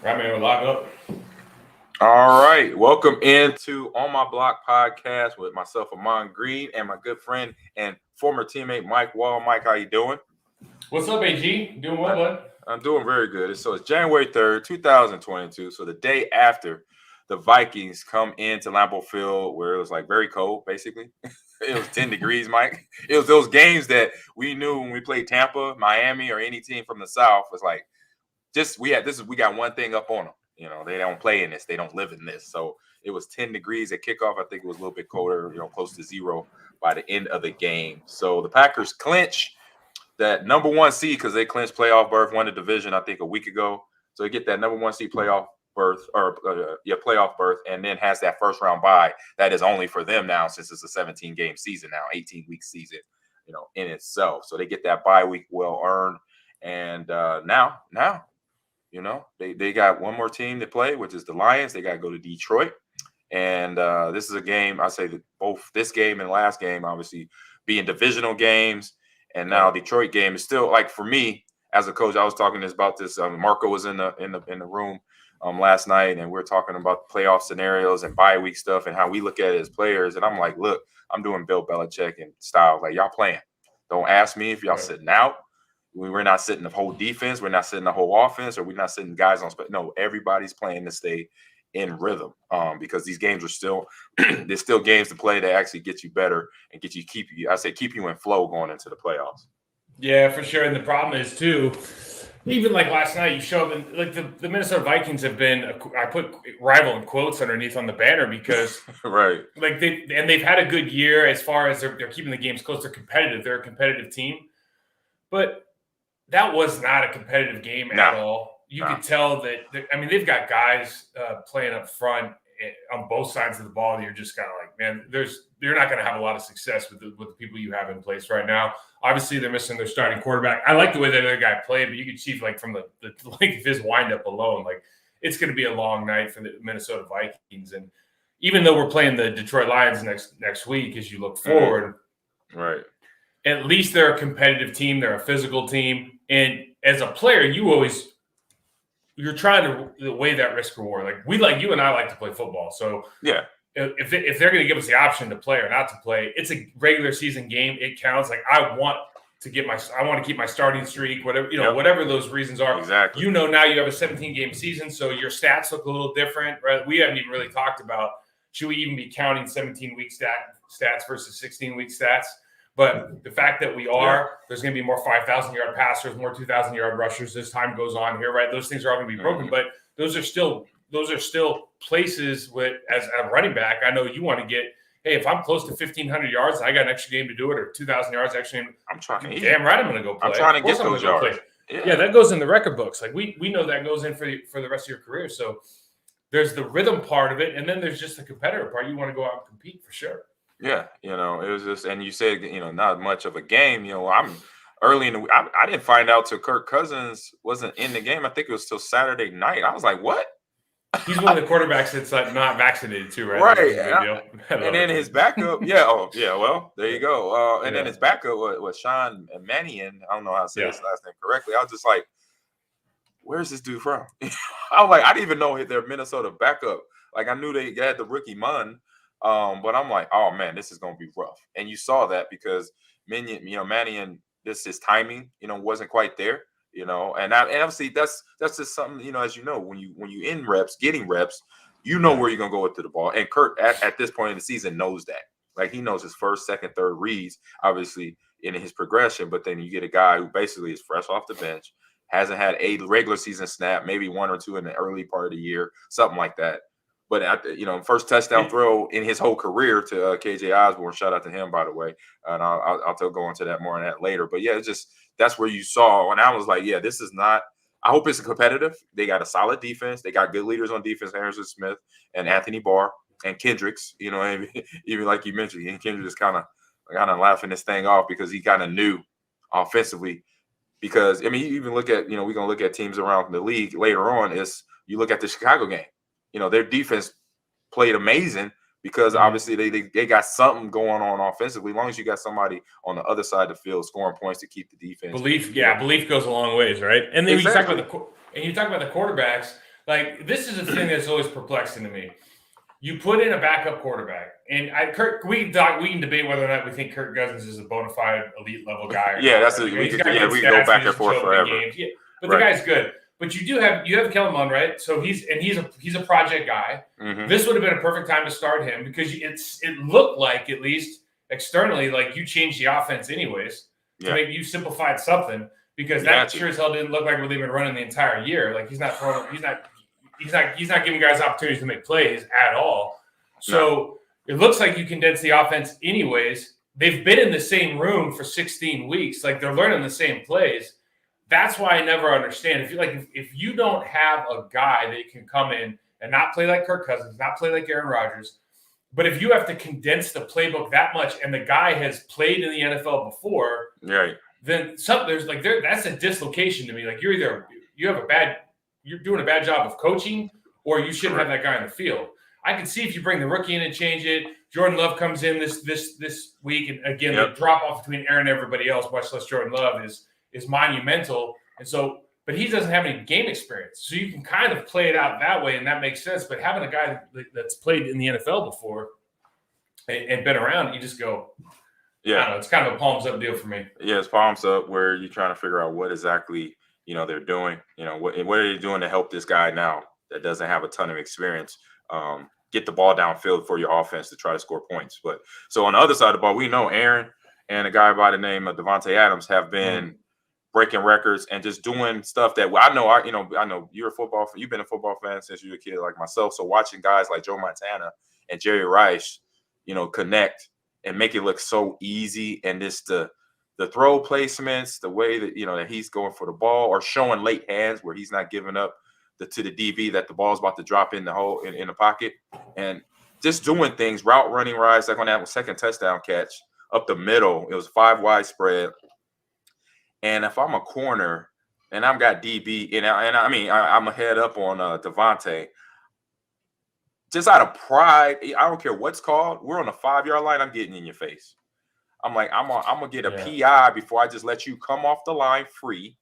Right, man, we're live up. All right. Welcome into On My Block podcast with myself, Ahman Green, and my good friend and former teammate, Mike Wall. Mike, how you doing? What's up, AG? Doing well, bud? I'm doing very good. So it's January 3rd, 2022. So the day after the Vikings come into Lambeau Field where it was like very cold, basically. It was 10 degrees, Mike. It was those games that we knew when we played Tampa, Miami, or any team from the South was like, we got one thing up on them. You know, they don't play in this. They don't live in this. So it was 10 degrees at kickoff. I think it was a little bit colder, close to zero by the end of the game. So the Packers clinch that number one seed because they clinched playoff berth, won the division, I think, a week ago. So they get that number one seed playoff berth, playoff berth, and then has that first round bye. That is only for them now since it's a 17-game season now, 18-week season, in itself. So they get that bye week well earned. And now, they got one more team to play, which is the Lions. They got to go to Detroit. And this is a game, I say that both this game and last game, obviously, being divisional games. And now Detroit game is still, like, for me as a coach, I was talking about this. Marco was in the room last night, and we are talking about the playoff scenarios and bye week stuff and how we look at it as players. And I'm like, look, I'm doing Bill Belichick and style. Like, y'all playing. Don't ask me if y'all sitting out. We're not sitting the whole defense. We're not sitting the whole offense, or we're not sitting guys on. No, everybody's playing to stay in rhythm because these games are still there's still games to play that actually get you better and keep you in flow going into the playoffs. Yeah, for sure. And the problem is too, even like last night, you show them like the Minnesota Vikings have been. I put rival in quotes underneath on the banner because right, like they've had a good year as far as they're keeping the games close. They're competitive. They're a competitive team, but that was not a competitive game at all. You could tell that. They've got guys playing up front on both sides of the ball. You're just kind of like, man, you're not going to have a lot of success with the people you have in place right now. Obviously, they're missing their starting quarterback. I like the way that other guy played, but you could see like from the length of his windup alone, like it's going to be a long night for the Minnesota Vikings. And even though we're playing the Detroit Lions next week, as you look forward, right. At least they're a competitive team. They're a physical team. And as a player, you're trying to weigh that risk reward. Like you and I like to play football. So yeah, if they're going to give us the option to play or not to play, it's a regular season game. It counts. Like I want to keep my starting streak, whatever, whatever those reasons are. Exactly. Now you have a 17-game season. So your stats look a little different, right? We haven't even really talked about, should we even be counting 17-week stats versus 16-week stats? But the fact that there's going to be more 5,000-yard passers, more 2,000-yard rushers as time goes on here, right? Those things are all going to be broken, but those are still places as a running back. I know you want to get, hey, if I'm close to 1,500 yards, I got an extra game to do it, or 2,000 yards extra game. I'm trying to damn right I'm going to go play. I'm trying to get those yards. Yeah, that goes in the record books. Like we know that goes in for the rest of your career. So there's the rhythm part of it, and then there's just the competitive part. You want to go out and compete for sure. Yeah, it was just, and you said, not much of a game. I'm early in the week. I didn't find out till Kirk Cousins wasn't in the game. I think it was till Saturday night. I was like, what? He's one of the quarterbacks that's like not vaccinated too, right? Right. And then his backup, well, there you go. And then his backup was Sean Mannion. I don't know how to say his last name correctly. I was just like, where's this dude from? I was like, I didn't even know their Minnesota backup. Like, I knew they had the rookie Munn. But I'm like, oh man, this is gonna be rough. And you saw that because Mannion, his timing, wasn't quite there, and obviously that's just something, as when you in reps, getting reps, where you're gonna go with the ball. And Kurt at this point in the season knows that. Like he knows his first, second, third reads, obviously in his progression. But then you get a guy who basically is fresh off the bench, hasn't had a regular season snap, maybe one or two in the early part of the year, something like that. But first touchdown throw in his whole career to KJ Osborne. Shout out to him, by the way. And I'll go into that more on that later. But yeah, it's just that's where you saw. And I was like, yeah, this is not. I hope it's competitive. They got a solid defense. They got good leaders on defense, Harrison Smith and Anthony Barr and Kendricks. Even like you mentioned, and Kendricks is kind of laughing this thing off because he kind of knew offensively. Because you even look at we're gonna look at teams around the league later on. Is you look at the Chicago game. Their defense played amazing because obviously they got something going on offensively. As long as you got somebody on the other side of the field scoring points to keep the defense. Belief goes a long ways, right? And then you talk about the quarterbacks. Like, this is a thing that's always perplexing to me. You put in a backup quarterback, and we can debate whether or not we think Kirk Cousins is a bona fide elite level guy. Or yeah, not, that's right? we can go back and forth forever. Yeah, but the guy's good. But you have Kellen Mond, right? So he's a project guy. Mm-hmm. This would have been a perfect time to start him because it looked like, at least externally, like you changed the offense anyways to make you simplified something, because that sure as hell didn't look like what they've been running the entire year. Like he's not giving guys opportunities to make plays at all. So it looks like you condense the offense anyways. They've been in the same room for 16 weeks. Like, they're learning the same plays. That's why I never understand. If you don't have a guy that can come in and not play like Kirk Cousins, not play like Aaron Rodgers, but if you have to condense the playbook that much, and the guy has played in the NFL before, then that's a dislocation to me. Like, you're doing a bad job of coaching, or you shouldn't have that guy on the field. I can see if you bring the rookie in and change it. Jordan Love comes in this week, and again, the drop off between Aaron and everybody else, much less Jordan Love, is monumental. And so, but he doesn't have any game experience, so you can kind of play it out that way, and that makes sense. But having a guy that's played in the NFL before and been around, you just go, I don't know, it's kind of a palms up deal for me. Yeah, it's palms up, where you're trying to figure out what exactly they're doing. What are they doing to help this guy now that doesn't have a ton of experience? Get the ball downfield for your offense to try to score points. But so on the other side of the ball, we know Aaron and a guy by the name of Devontae Adams have been breaking records and just doing stuff that I know you're a football fan. You've been a football fan since you were a kid like myself. So watching guys like Joe Montana and Jerry Rice, connect and make it look so easy, and just the throw placements, the way that that he's going for the ball, or showing late hands where he's not giving up to the DB that the ball's about to drop in the hole in the pocket, and just doing things, route running rides, like on that second touchdown catch up the middle. It was 5 wide spread, and if I'm a corner and I've got DB, I'm a head up on Devontae, just out of pride, I don't care what's called. We're on the 5-yard line. I'm getting in your face. I'm like, I'm gonna get a PI before I just let you come off the line free,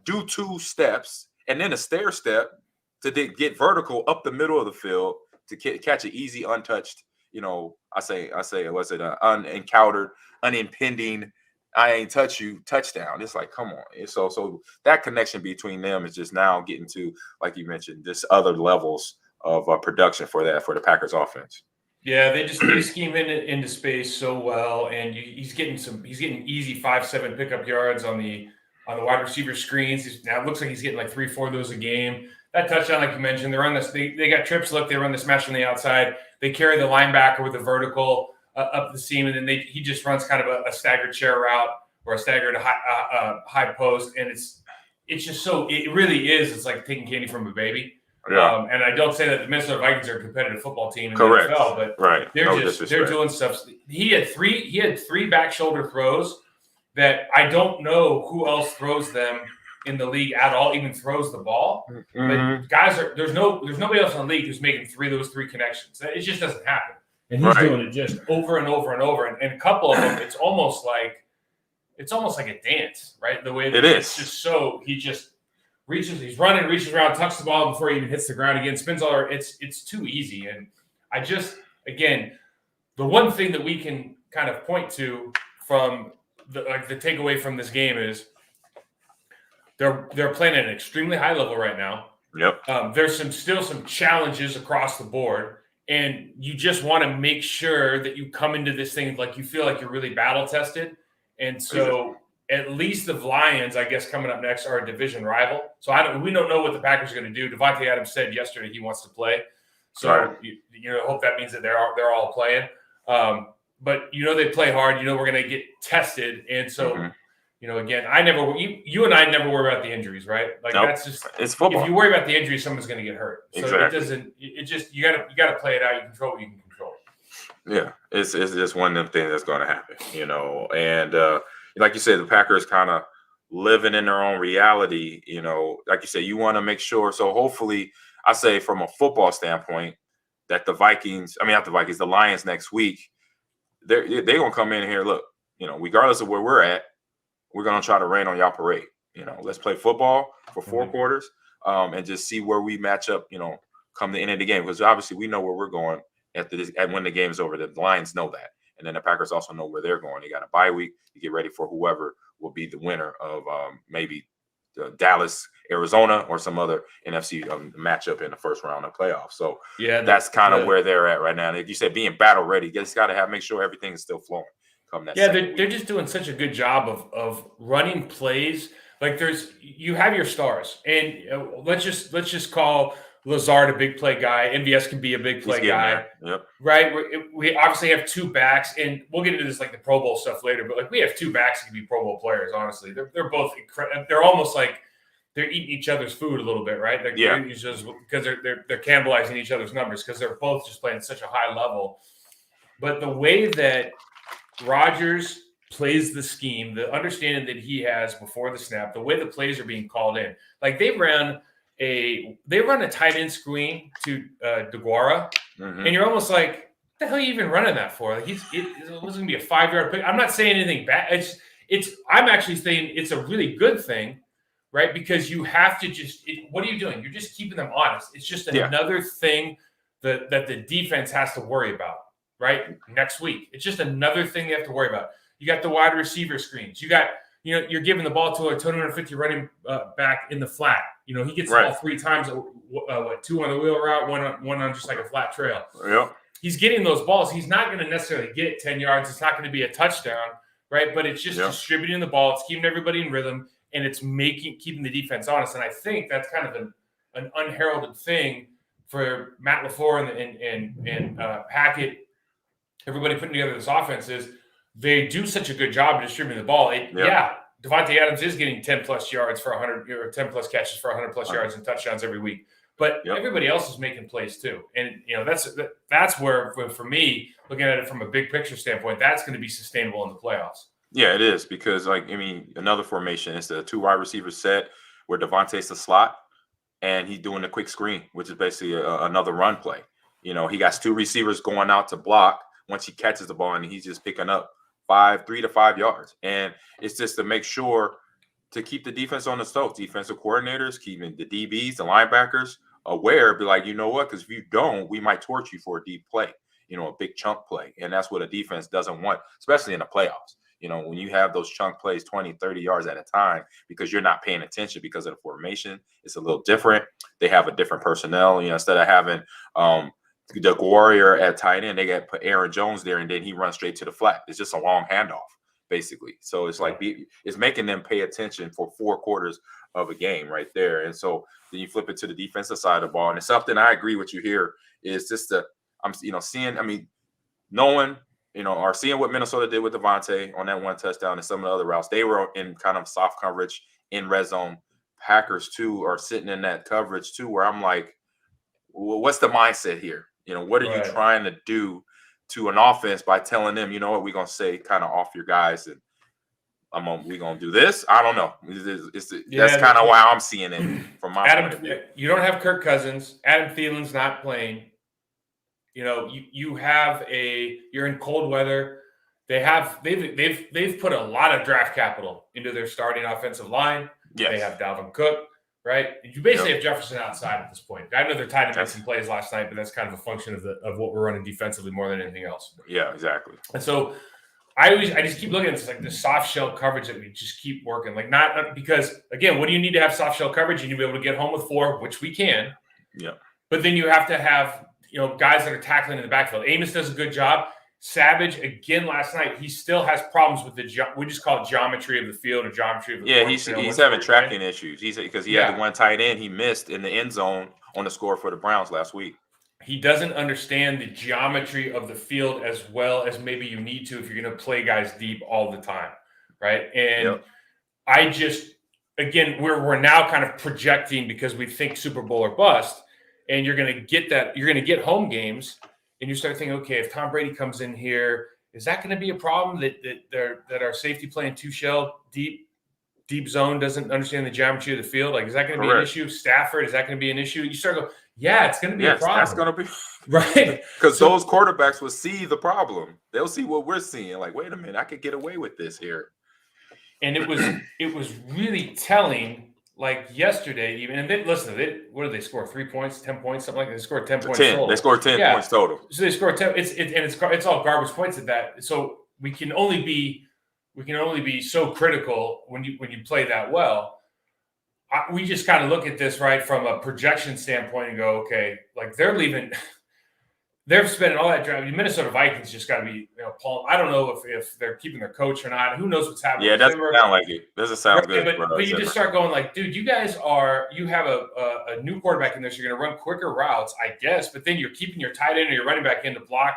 do 2 steps, and then a stair step to get vertical up the middle of the field to catch an easy, untouched. I say, was it an unencountered, unimpending, I ain't touch you touchdown? It's like, come on. So that connection between them is just now getting to, like you mentioned, just other levels of production for the Packers offense. Yeah, they scheme into space so well, and he's getting easy 5-7 pickup yards on the wide receiver screens. Now it looks like he's getting like 3-4 of those a game. That touchdown, like you mentioned, they run this. They got trips. Look, they run the smash on the outside. They carry the linebacker with a vertical up the seam, and then he just runs kind of a staggered chair route or a staggered high post, and it's just so, it really is. It's like taking candy from a baby. Yeah. And I don't say that the Minnesota Vikings are a competitive football team in Correct. the NFL, but they're doing stuff. He had three back shoulder throws that I don't know who else throws them in the league at all, even throws the ball. But guys there's nobody else in the league who's making those three connections. It just doesn't happen. And he's doing it just over and over and over. And a couple of them, it's almost like a dance, right? The way that it's just so he just he's running, reaches around, tucks the ball before he even hits the ground again, spins all over. It's too easy. And I just, again, the one thing that we can kind of point to from the takeaway from this game is they're playing at an extremely high level right now. Yep. There's still some challenges across the board, and you just want to make sure that you come into this thing like you feel like you're really battle tested. And so at least the Lions, I guess, coming up next are a division rival. So we don't know what the Packers are going to do. Devontae Adams said yesterday he wants to play. So hope that means that they're all playing. But they play hard. We're going to get tested, and so again, you and I never worry about the injuries, right? Like that's just, it's football. If you worry about the injuries, someone's going to get hurt. So exactly. It doesn't. It just you got to play it out. You control what you can control. Yeah, it's just one of them things that's going to happen, And like you said, the Packers kind of living in their own reality. Like you said, you want to make sure. So hopefully, I say from a football standpoint, that the Lions next week, they're going to come in here. Look, regardless of where we're at, we're going to try to rain on y'all parade. Let's play football for 4 quarters. and just see where we match up, come the end of the game. Because obviously we know where we're going after this, and when the game's over. The Lions know that. And then the Packers also know where they're going. They got a bye week to get ready for whoever will be the winner of maybe Dallas, Arizona, or some other NFC matchup in the first round of playoffs. So that's kind of where they're at right now. And like you said, being battle ready, you just got to make sure everything is still flowing. Come that they're just doing such a good job of running plays. Like you have your stars, and let's just call Lazard a big play guy. MVS can be a big play guy. Yep. Right? We obviously have two backs, and we'll get into this like the Pro Bowl stuff later. But like we have two backs that can be Pro Bowl players. Honestly, they're both incredible. They're almost like they're eating each other's food a little bit, right? Just because they're cannibalizing each other's numbers because they're both just playing such a high level. But the way that Rodgers plays the scheme, the understanding that he has before the snap, the way the plays are being called in, like they run a tight end screen to DeGuara, and you're almost like, what the hell are you even running that for? Like it was going to be a 5-yard pick. I'm not saying anything bad. I'm actually saying it's a really good thing, right? Because you have to what are you doing? You're just keeping them honest. It's just another thing that the defense has to worry about, right? Next week. It's just another thing they have to worry about. You got the wide receiver screens. You got, you're giving the ball to a 250 running back in the flat. He gets the ball 3 times, 2 on the wheel route, one on just like a flat trail. Yep. He's getting those balls. He's not going to necessarily get 10 yards. It's not going to be a touchdown, right? But it's just distributing the ball. It's keeping everybody in rhythm, and it's keeping the defense honest. And I think that's kind of an unheralded thing for Matt LaFleur and Hackett, everybody putting together this offense is they do such a good job of distributing the ball. Devontae Adams is getting 10-plus yards for 100 or 10-plus catches for 100-plus yards and touchdowns every week. But everybody else is making plays too. And, that's where, for me, looking at it from a big picture standpoint, that's going to be sustainable in the playoffs. Yeah, it is because, another formation is the 2 wide receivers set where Devontae's the slot and he's doing a quick screen, which is basically another run play. He got 2 receivers going out to block once he catches the ball, and he's just picking up 3 to 5 yards. And it's just to make sure to keep the defense on the toes, defensive coordinators, keeping the DBs, the linebackers aware, be like, you know what? Because if you don't, we might torch you for a deep play, a big chunk play. And that's what a defense doesn't want, especially in the playoffs. When you have those chunk plays 20, 30 yards at a time because you're not paying attention because of the formation, it's a little different. They have a different personnel. Instead of having the warrior at tight end, they got put Aaron Jones there, and then he runs straight to the flat. It's just a long handoff, basically. So it's like it's making them pay attention for 4 quarters of a game right there. And so then you flip it to the defensive side of the ball, and it's something I agree with you here is just knowing or seeing what Minnesota did with Devontae on that 1 touchdown and some of the other routes. They were in kind of soft coverage in red zone. Packers too are sitting in that coverage too, where I'm like, well, what's the mindset here? What are you trying to do to an offense by telling them, what we're going to say kind of off your guys and we're going to do this? I don't know. That's kind of why I'm seeing it from my point of view. You don't have Kirk Cousins. Adam Thielen's not playing. You have you're in cold weather. They've put a lot of draft capital into their starting offensive line. Yes. They have Dalvin Cook. Right, you basically have Jefferson outside at this point. I know they're tied to make some plays last night, but that's kind of a function of what we're running defensively more than anything else. Yeah, exactly. And so I just keep looking at this like the soft shell coverage that we just keep working. Like not because again, what do you need to have soft shell coverage? You need to be able to get home with 4, which we can. Yeah. But then you have to have guys that are tackling in the backfield. Amos does a good job. Savage, again, last night, he still has problems with we just call it geometry of the field or geometry of the field. Yeah, he's having tracking issues. Because he had the one tight end he missed in the end zone on the score for the Browns last week. He doesn't understand the geometry of the field as well as maybe you need to if you're going to play guys deep all the time, right? And I just, again, we're now kind of projecting because we think Super Bowl or bust, and you're going to get that. You're going to get home games. And you start thinking, okay, if Tom Brady comes in here, is that going to be a problem that our safety playing 2 shell deep zone doesn't understand the geometry of the field? Like, is that going to be an issue? Stafford, is that going to be an issue? You start to go, it's going to be a problem. That's going to be right because those quarterbacks will see the problem. They'll see what we're seeing. Like, wait a minute, I could get away with this here. And it was really telling like yesterday, even, and then listen, what did they score? 3 points, 10 points, something like that. They scored 10 points total. They scored 10 points total. So they scored 10. It's all garbage points at that. So we can only be so critical when you play that well. We just kind of look at this right from a projection standpoint and go, okay, like they're leaving. They're spending all that drive. The Minnesota Vikings just got to be, Paul. I don't know if they're keeping their coach or not. Who knows what's happening? Yeah, it doesn't sound like it. Doesn't sound good. But you just start going like, dude, you have a new quarterback in there, so you're going to run quicker routes, I guess. But then you're keeping your tight end or your running back in to block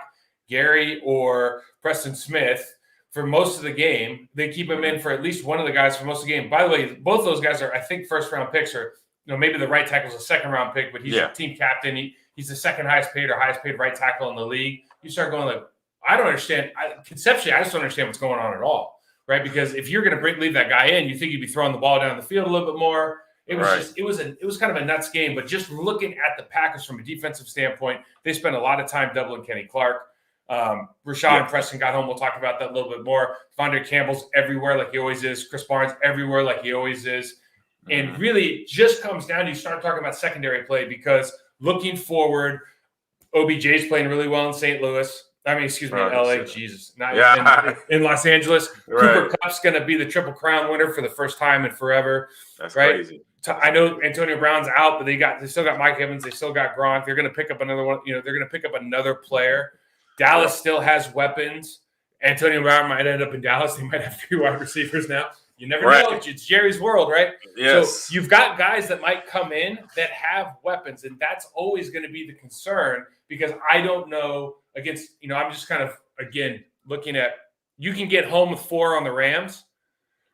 Gary or Preston Smith for most of the game. They keep him in for at least one of the guys for most of the game. By the way, both those guys are, I think, first-round picks, or maybe the right tackle's a second-round pick, but he's a team captain. He's the second highest paid right tackle in the league. You start going like, I don't understand. Conceptually, I just don't understand what's going on at all, right? Because if you're going to leave that guy in, you think you'd be throwing the ball down the field a little bit more. It was kind of a nuts game. But just looking at the Packers from a defensive standpoint, they spent a lot of time doubling Kenny Clark. Rashad and Preston got home. We'll talk about that a little bit more. Devondre Campbell's everywhere like he always is. Chris Barnes everywhere like he always is. And really, it just comes down to you start talking about secondary play because looking forward, OBJ's playing really well in St. Louis. LA. Jesus. In Los Angeles. Cooper Kupp's going to be the Triple Crown winner for the first time in forever. That's crazy. I know Antonio Brown's out, but they still got Mike Evans. They still got Gronk. They're going to pick up another one. They're going to pick up another player. Dallas still has weapons. Antonio Brown might end up in Dallas. They might have 3 wide receivers now. You never know. It's Jerry's world, right? Yes. So you've got guys that might come in that have weapons, and that's always going to be the concern because I don't know against, I'm just kind of, again, looking at, you can get home with 4 on the Rams.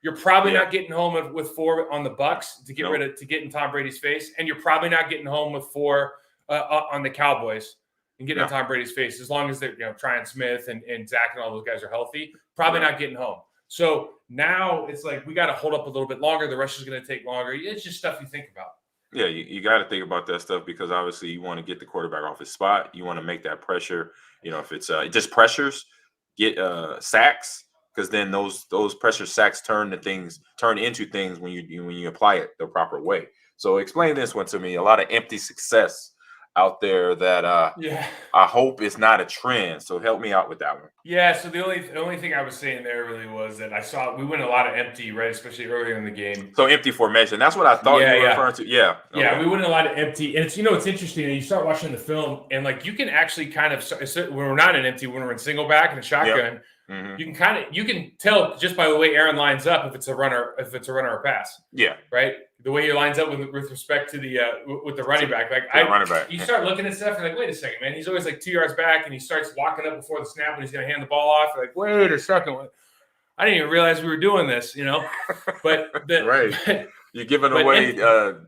You're probably not getting home with 4 on the Bucks to get in Tom Brady's face, and you're probably not getting home with 4 on the Cowboys and getting in Tom Brady's face as long as they're, Tryon Smith and Zach and all those guys are healthy. Probably not getting home. So now it's like we got to hold up a little bit longer. The rush is going to take longer. It's just stuff you think about. Yeah, you got to think about that stuff because obviously you want to get the quarterback off his spot. You want to make that pressure. If it's just pressures, get sacks because then those pressure sacks turn into things when you apply it the proper way. So explain this one to me. A lot of empty success out there that I hope is not a trend. So help me out with that one. Yeah. So the only thing I was saying there really was that I saw we went a lot of empty, right? Especially earlier in the game. So empty formation. That's what I thought you were referring to. Yeah. Okay. Yeah. We went a lot of empty, and it's it's interesting. And you start watching the film, and like you can actually kind of when we're not in empty, when we're in single back and a shotgun. Yep. Mm-hmm. You can tell just by the way Aaron lines up if it's a runner or pass. Yeah. Right. The way he lines up with respect to the with the running back, you start looking at stuff and like, wait a second, man. He's always like 2 yards back, and he starts walking up before the snap when he's going to hand the ball off. You're like, wait a second, I didn't even realize we were doing this, But you're giving away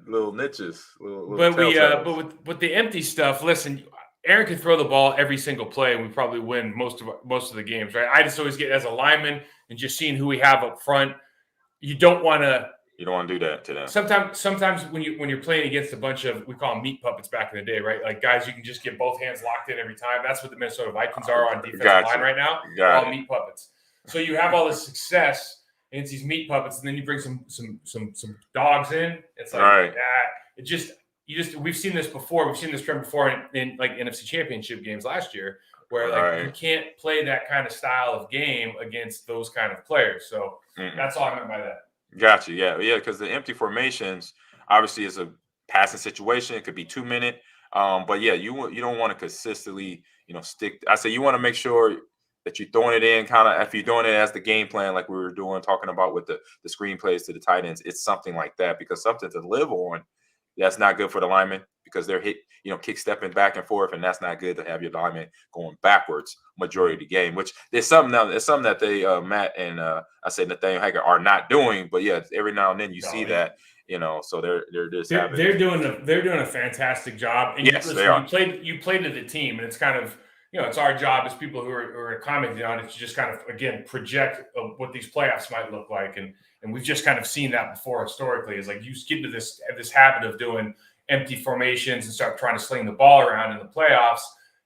little niches, little but with the empty stuff, listen. Aaron can throw the ball every single play, and we probably win most of the games, right? I just always get as a lineman and just seeing who we have up front. You don't want to do that to them. Sometimes when you're playing against a bunch of, we call them meat puppets back in the day, right? Like guys you can just get both hands locked in every time. That's what the Minnesota Vikings are on defensive line right now. They're all meat puppets. So you have all this success against these meat puppets, and then you bring some dogs in. It's like we've seen this before. We've seen this trend before in like NFC Championship games last year, where you can't play that kind of style of game against those kind of players. So that's all I meant by that. Gotcha. Yeah, because the empty formations obviously is a passing situation. It could be 2 minute, but you don't want to consistently stick. I say you want to make sure that you're throwing it in kind of if you're doing it as the game plan like we were talking about with the screen plays to the tight ends. It's something like that because something to live on. That's not good for the linemen because they're kick stepping back and forth, and that's not good to have your linemen going backwards majority of the game. Which there's something that they Matt and I say Nathaniel Hager are not doing, but every now and then you see that so they're doing a fantastic job. And they are. You played as a team, and it's kind of it's our job as people who are commenting on it to just kind of again project what these playoffs might look like and we've just kind of seen that before historically. Is like you get into this habit of doing empty formations and start trying to sling the ball around in the playoffs.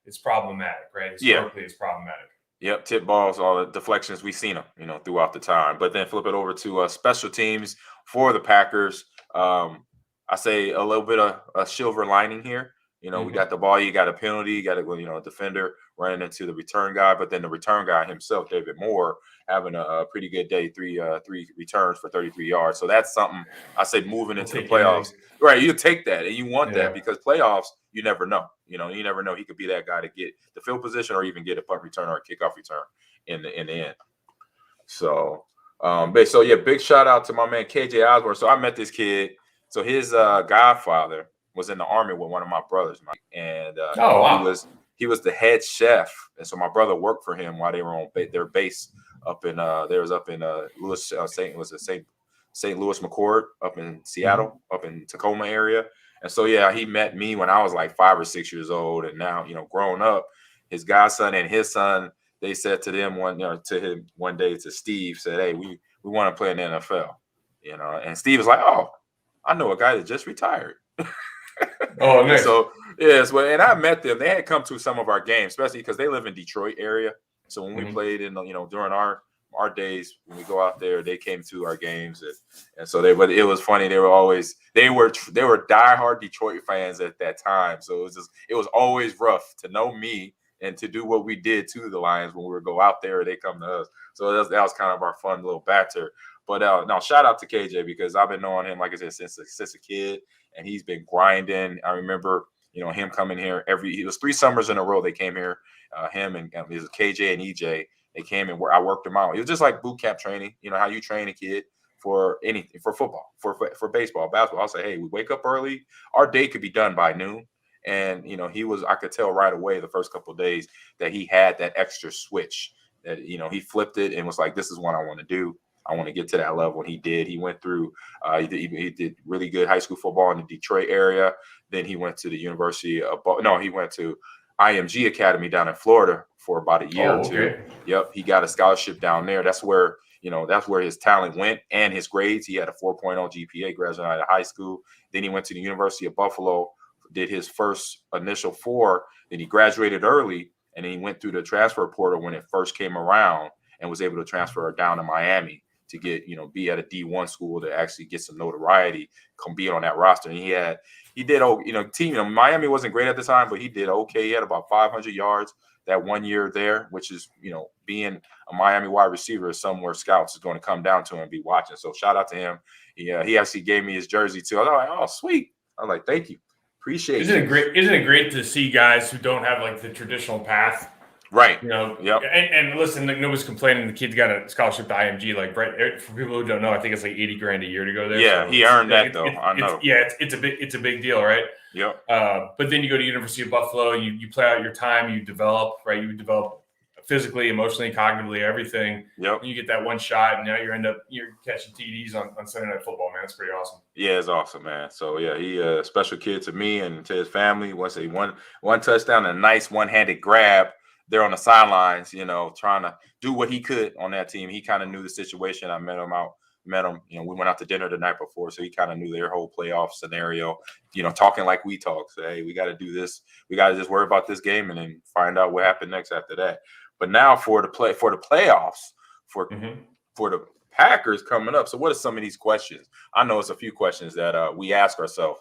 It's problematic, right? Historically, it's problematic. Yep, tip balls, all the deflections, we've seen them, throughout the time. But then flip it over to special teams for the Packers. I say a little bit of a silver lining here. We got the ball, you got a penalty, you got a defender running into the return guy, but then the return guy himself, David Moore, having a pretty good day, three returns for 33 yards. So that's something I say moving into the playoffs. Right, you take that and you want that because playoffs, you never know. You never know. He could be that guy to get the field position or even get a punt return or a kickoff return in the end. So, big shout out to my man KJ Osborne. So I met this kid. So his godfather was in the army with one of my brothers, Mike, and he was the head chef. And so my brother worked for him while they were on their base up in Louis St. Louis McCord up in Seattle, up in Tacoma area. And so he met me when I was like 5 or 6 years old, and now growing up, his godson and his son, they said to them one day to Steve, said, "Hey, we want to play in the NFL," and Steve was like, "Oh, I know a guy that just retired." Oh, nice. And I met them. They had come to some of our games, especially because they live in Detroit area. So when we played in, during our days when we go out there, they came to our games, and so but it was funny. They were diehard Detroit fans at that time. So it was always rough to know me and to do what we did to the Lions when we would go out there, they come to us. So that was kind of our fun little banter. But now shout out to KJ because I've been knowing him, like I said, since a kid, and he's been grinding. I remember, him coming here it was 3 summers in a row they came here. Him and it was KJ and EJ. They came and I worked them out. It was just like boot camp training. How you train a kid for anything, for football, for baseball, basketball. I'll say, hey, we wake up early. Our day could be done by noon. And, I could tell right away the first couple of days that he had that extra switch that, he flipped it and was like, this is what I want to do. I want to get to that level. And he did. He went through, he did really good high school football in the Detroit area. Then he went to the University of, he went to IMG Academy down in Florida for about a year or two. Yep. He got a scholarship down there. That's where his talent went and his grades. He had a 4.0 GPA, graduated out of high school. Then he went to the University of Buffalo, did his first initial 4. Then he graduated early, and then he went through the transfer portal when it first came around and was able to transfer down to Miami to get, be at a D1 school to actually get some notoriety, come be on that roster. And he did, Miami wasn't great at the time, but he did okay. He had about 500 yards that 1 year there, which is, being a Miami wide receiver is somewhere scouts is going to come down to and be watching. So shout out to him. He actually gave me his jersey too. I was like, oh, sweet. I was like, thank you. Appreciate Isn't it great to see guys who don't have like the traditional path? Right. Yep. And listen, nobody's complaining. The kid's got a scholarship to IMG. Like, right, for people who don't know, I think it's like $80,000 a year to go there. Yeah, so he earned that though. I know. It's a big deal, right? Yep. But then you go to University of Buffalo. You play out your time. You develop, right? You develop physically, emotionally, cognitively, everything. Yep. You get that one shot, and now you're catching TDs on Sunday Night Football, man. It's pretty awesome. Yeah, it's awesome, man. So yeah, he a special kid to me and to his family. One touchdown and a nice one-handed grab there on the sidelines, trying to do what he could on that team. He kind of knew the situation. I met him. We went out to dinner the night before, so he kind of knew their whole playoff scenario, talking like we talk. So, hey, we got to do this. We got to just worry about this game and then find out what happened next after that. But now for the playoffs, for the Packers coming up. So what are some of these questions? I know it's a few questions that we ask ourselves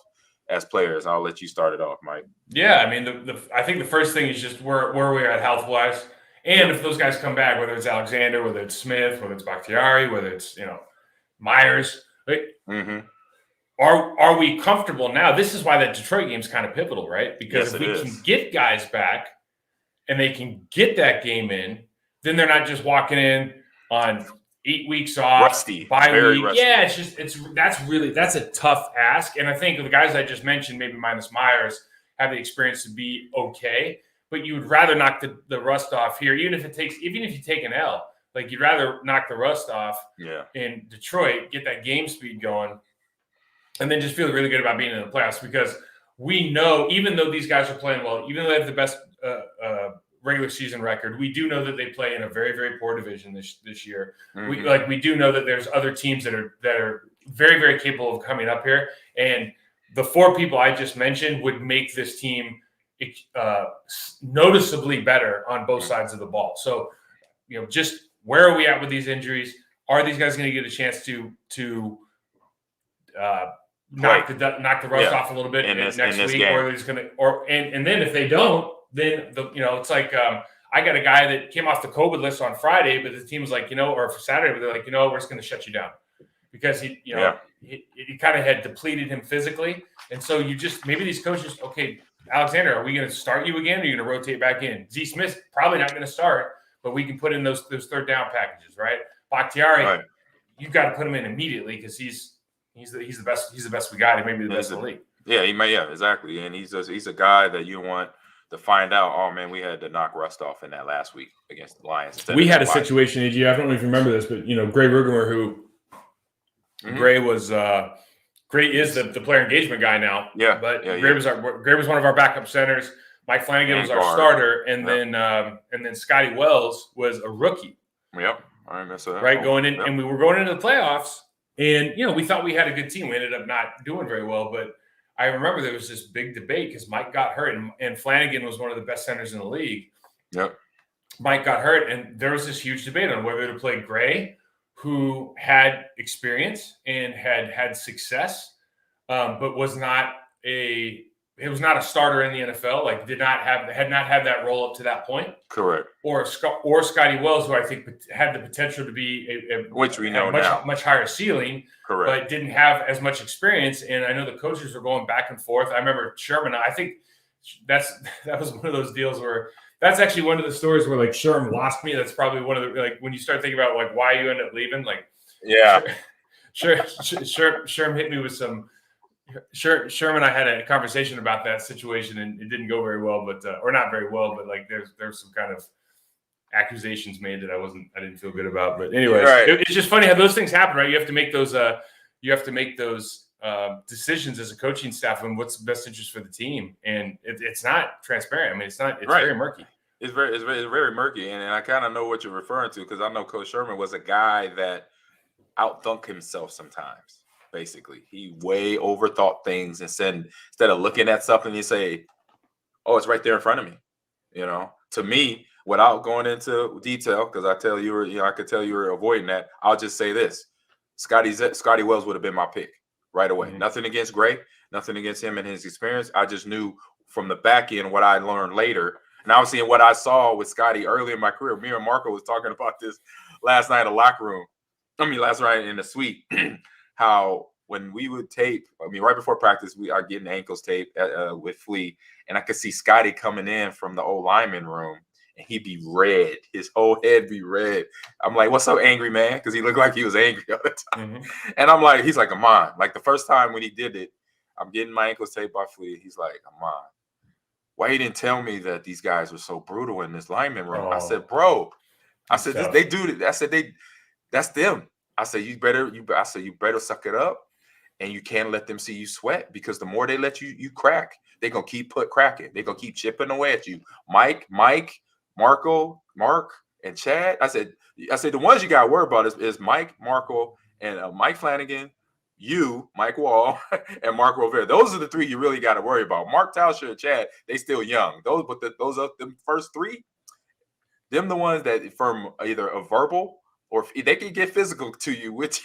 as players. I'll let you start it off, Mike. Yeah, I mean, I think the first thing is just where we're at health-wise. And if those guys come back, whether it's Alexander, whether it's Smith, whether it's Bakhtiari, whether it's, Myers, right? Are we comfortable now? This is why that Detroit game is kind of pivotal, right? Because if we can get guys back and they can get that game in, then they're not just walking in on 8 weeks off, rusty, bye week. Rusty. Yeah, that's a tough ask. And I think the guys I just mentioned, maybe minus Myers, have the experience to be okay. But you would rather knock the rust off here, even if you take an L. Like, you'd rather knock the rust off in Detroit, get that game speed going, and then just feel really good about being in the playoffs, because we know, even though these guys are playing well, even though they have the best regular season record, we do know that they play in a very, very poor division this year. We do know that there's other teams that are very, very capable of coming up here, and the 4 people I just mentioned would make this team noticeably better on both sides of the ball. So, just where are we at with these injuries? Are these guys going to get a chance to knock the rust off a little bit next week, game. or they're just gonna and then if they don't, then it's like I got a guy that came off the COVID list on Friday, but the team was like, or for Saturday, but they're like, we're just gonna shut you down because he kind of had depleted him physically, and so you just maybe these coaches, okay, Alexander, are we going to start you again? Or are you going to rotate back in? Z Smith's probably not going to start, but we can put in those third down packages, right? Bakhtiari, you've got to put him in immediately because he's the best. He's the best we got. He may be the best in the league. Yeah, exactly. And he's a guy that you want to find out. Oh man, we had to knock rust off in that last week against the Lions. We had a situation, AG. I don't know if you remember this, but Gray Rugemer, who Gray was. Gray is the player engagement guy now. Yeah, but Gray was one of our backup centers. Mike Flanagan was our starter, and then Scotty Wells was a rookie. Yep, I remember that. Right, going in, and we were going into the playoffs, and we thought we had a good team. We ended up not doing very well, but I remember there was this big debate because Mike got hurt, and Flanagan was one of the best centers in the league. Yep. Mike got hurt, and there was this huge debate on whether to play Gray, who had experience and had success, but was not a starter in the NFL. Like had not had that role up to that point. Correct. Or Scotty Wells, who I think had the potential to be which we know much higher ceiling. Correct. But didn't have as much experience. And I know the coaches were going back and forth. I remember Sherman. I think that was one of those deals where. That's actually one of the stories where like Sherm lost me. That's probably one of the like when you start thinking about like why you end up leaving. Like, Sherm hit me with some. Sherm and I had a conversation about that situation, and it didn't go very well, but or not very well. But like there's some kind of accusations made that I didn't feel good about. But anyways, it's just funny how those things happen, right? You have to make those. Decisions as a coaching staff and what's the best interest for the team, and it's not transparent. I mean, it's very murky. It's very murky, and I kind of know what you're referring to because I know Coach Sherman was a guy that outthunk himself sometimes. Basically, he way overthought things and said instead of looking at something, you say, "Oh, it's right there in front of me." To me, without going into detail, because I could tell you were avoiding that. I'll just say this: Scotty Wells would have been my pick. Right away. Mm-hmm. Nothing against Gray, nothing against him and his experience. I just knew from the back end what I learned later. And I was seeing what I saw with Scotty early in my career. Me and Marco was talking about this last night in the locker room. Last night in the suite. How when we would tape, right before practice, we are getting ankles taped with Flea. And I could see Scotty coming in from the old lineman room. And he'd be red. His whole head be red. I'm like, what's up, angry man? Because he looked like he was angry all the time. Mm-hmm. And I'm like, he's like, Ahman. Like the first time when he did it, I'm getting my ankles taped by Flea. He's like, Ahman, why you didn't tell me that these guys were so brutal in this lineman room? Oh. I said, bro. I said, they do it. I said, that's them. I said, you better suck it up. And you can't let them see you sweat because the more they let you crack, they're going to keep cracking. They're going to keep chipping away at you. Mike, Marco, Mark, and Chad. I said the ones you got to worry about is Mike, Marco, and Mike Flanagan, you, Mike Wall, and Mark Rovera. Those are the three you really got to worry about. Mark Tauscher and Chad, they still young. Those are them first three. Them the ones that from either a verbal or if they can get physical to you with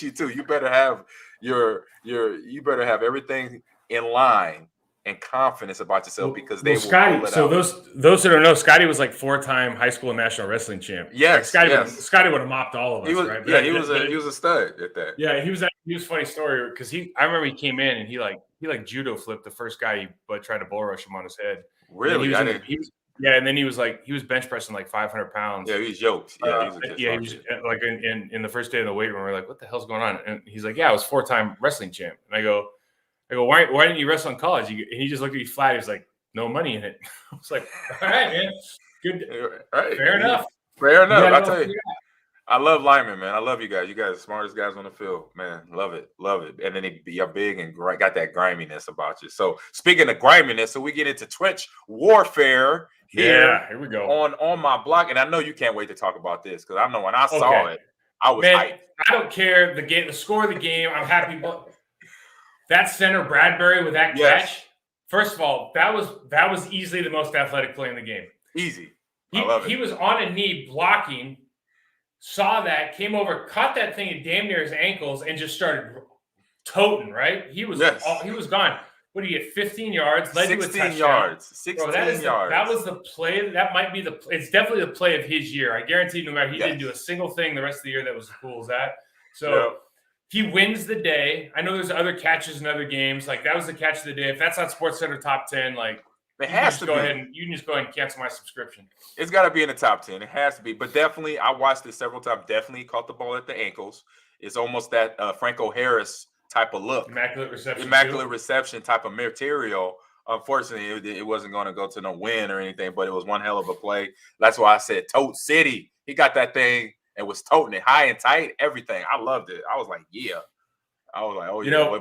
you too. You better have you better have everything in line. And confidence about yourself because they will Scotty. So those that don't know, Scotty was like 4-time high school and national wrestling champ. Yes, like Scotty would have mopped all of us, right? Yeah, he was a stud at that. Yeah, he was a funny story because I remember he came in and he judo flipped the first guy but tried to bull rush him on his head. Really? And then he was bench pressing like 500 pounds. Yeah, he was yoked. He was like in the first day of the weight room. We're like, what the hell's going on? And he's like, yeah, I was 4-time wrestling champ. And I go, why didn't you wrestle in college? And he just looked at me flat. He was like, no money in it. I was like, all right, man. Good. Right. Fair enough. I tell you, I love linemen, man. I love you guys. You guys are the smartest guys on the field, man. Love it. And then you're big and got that griminess about you. So speaking of griminess, so we get into Twitch warfare here we go. On my block. And I know you can't wait to talk about this because I know when I saw it, I was hyped. I don't care the score of the game. I'm happy. But that center Bradbury with that catch, first of all, that was easily the most athletic play in the game. Easy. I love it. He was on a knee blocking, saw that, came over, caught that thing at damn near his ankles, and just started toting, right? He was gone. What do you get? 15 yards, led to a touchdown. 16 Bro, yards. That was the play. That might be it's definitely the play of his year. I guarantee no matter, he didn't do a single thing the rest of the year that was as cool as that. So he wins the day. I know there's other catches in other games. Like, that was the catch of the day. If that's not SportsCenter top 10, like, it has to be. You can just go ahead and cancel my subscription. It's got to be in the top 10. It has to be. But definitely, I watched it several times. Definitely caught the ball at the ankles. It's almost that Franco Harris type of look. Immaculate reception type of material. Unfortunately, it wasn't going to go to no win or anything, but it was one hell of a play. That's why I said Tote City. He got that thing and was toting it high and tight, everything. I loved it. I was like, yeah. I was like, oh, yeah.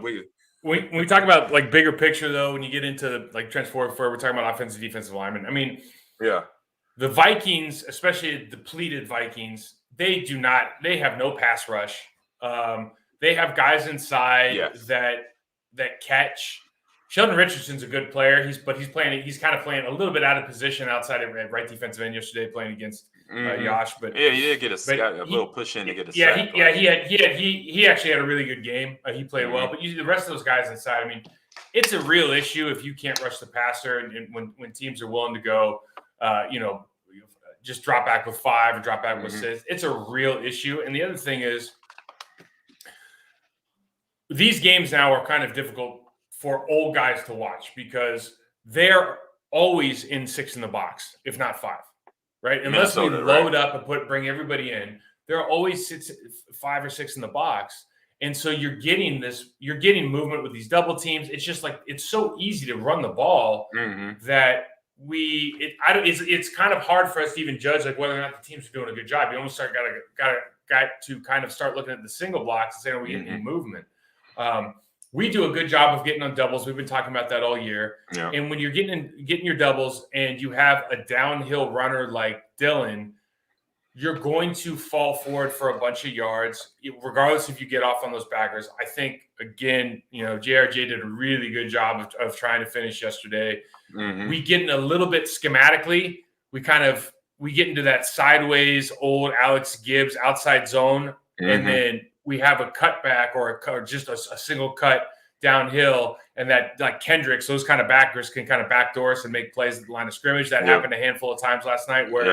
When we talk about, like, bigger picture, though, when you get into, like, transport for, we're talking about offensive, defensive linemen. I mean, the Vikings, especially depleted Vikings, they have no pass rush. They have guys inside that catch. Sheldon Richardson's a good player. He's kind of playing a little bit out of position outside of right defensive end yesterday, playing against Josh. But he did get a little push in to get a sack. He actually had a really good game. He played well, but the rest of those guys inside. I mean, it's a real issue if you can't rush the passer, and when teams are willing to go, just drop back with 5 or drop back with 6. It's a real issue. And the other thing is, these games now are kind of difficult for old guys to watch because they're always in 6 in the box, if not 5, right? Unless we load up and bring everybody in, there are always 5 or 6 in the box. And so you're getting movement with these double teams. It's just like, it's so easy to run the ball that it's kind of hard for us to even judge like whether or not the teams are doing a good job. You almost got to kind of start looking at the single blocks and saying, are we getting any movement? We do a good job of getting on doubles. We've been talking about that all year. Yeah. And when you're getting your doubles and you have a downhill runner like Dylan, you're going to fall forward for a bunch of yards, regardless if you get off on those backers. I think, again, JRJ did a really good job of trying to finish yesterday. We get in a little bit schematically. We get into that sideways old Alex Gibbs outside zone, and then we have a cutback or just a single cut downhill, and that, like Kendricks, those kind of backers can kind of backdoor us and make plays at the line of scrimmage. That happened a handful of times last night where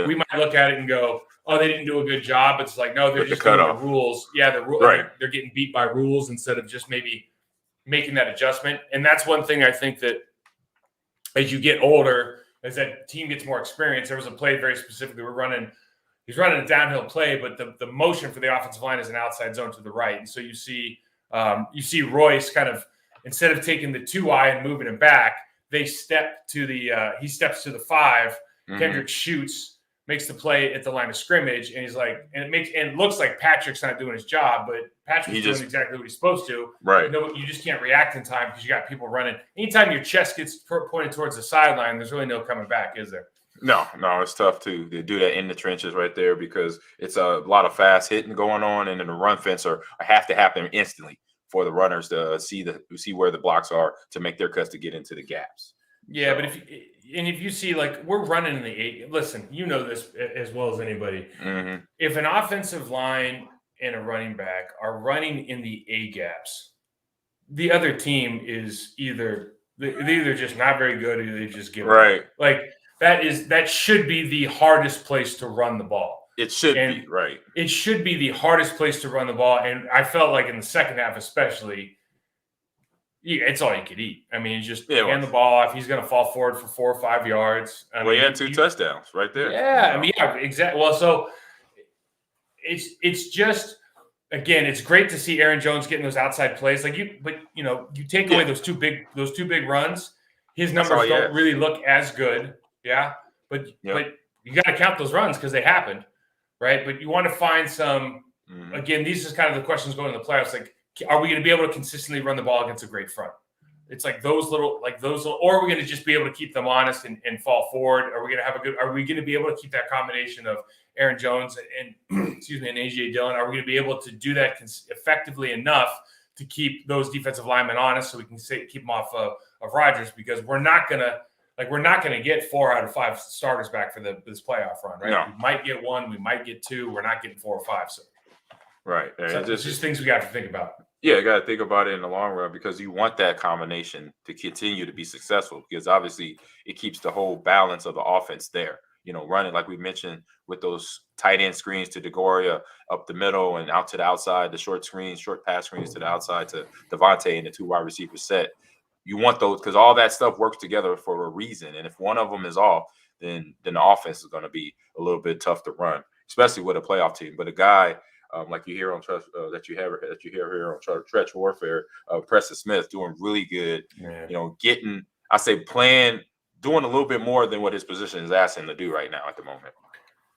we might look at it and go, oh, they didn't do a good job. It's like, no, they're just doing the rules. Yeah, they're getting beat by rules instead of just maybe making that adjustment. And that's one thing I think that as you get older, as that team gets more experience, there was a play very specifically he's running a downhill play, but the motion for the offensive line is an outside zone to the right. And so you see Royce kind of, instead of taking the 2-eye and moving him back, he steps to the 5. Kendrick shoots, makes the play at the line of scrimmage, and he's like, and it looks like Patrick's not doing his job, but Patrick's doing exactly what he's supposed to. Right. You just can't react in time because you got people running. Anytime your chest gets pointed towards the sideline, there's really no coming back, is there? No, it's tough to do that in the trenches right there because it's a lot of fast hitting going on, and then the run fence have to happen instantly for the runners to see where the blocks are to make their cuts to get into the gaps. Yeah, so. But if you see, like, we're running in the 8, listen, you know this as well as anybody. If an offensive line and a running back are running in the A gaps, the other team is they're either just not very good or they just give up. Like, that should be the hardest place to run the ball. It should be, right. It should be the hardest place to run the ball. And I felt like in the second half especially, it's all you could eat. I mean, just hand the ball off. He's going to fall forward for 4 or 5 yards. He had 2 touchdowns right there. Yeah, exactly. Well, so it's just, again, it's great to see Aaron Jones getting those outside plays. You take away those two big runs, his numbers don't really look as good. Yeah, but you got to count those runs because they happened, right? But you want to find some. Again, these are kind of the questions going to the playoffs. Like, are we going to be able to consistently run the ball against a great front? It's like those little, or are we going to just be able to keep them honest and fall forward? Are we going to be able to keep that combination of Aaron Jones and and AJ Dillon? Are we going to be able to do that effectively enough to keep those defensive linemen honest so we can keep them off of Rodgers? Because we're not going to get 4 out of 5 starters back for this playoff run, right? No. We might get 1, we might get 2. We're not getting 4 or 5. So, right. So it's just things we got to think about. Yeah, you got to think about it in the long run because you want that combination to continue to be successful because obviously it keeps the whole balance of the offense there. Running like we mentioned with those tight end screens to DeGoria up the middle and out to the outside, the short screens, short pass screens to the outside to Devontae and the 2 wide receiver set. You want those because all that stuff works together for a reason. And if one of them is off, then the offense is going to be a little bit tough to run, especially with a playoff team. But a guy like you hear on that you hear here on Trench Warfare, Preston Smith doing really good. Getting doing a little bit more than what his position is asking him to do right now at the moment.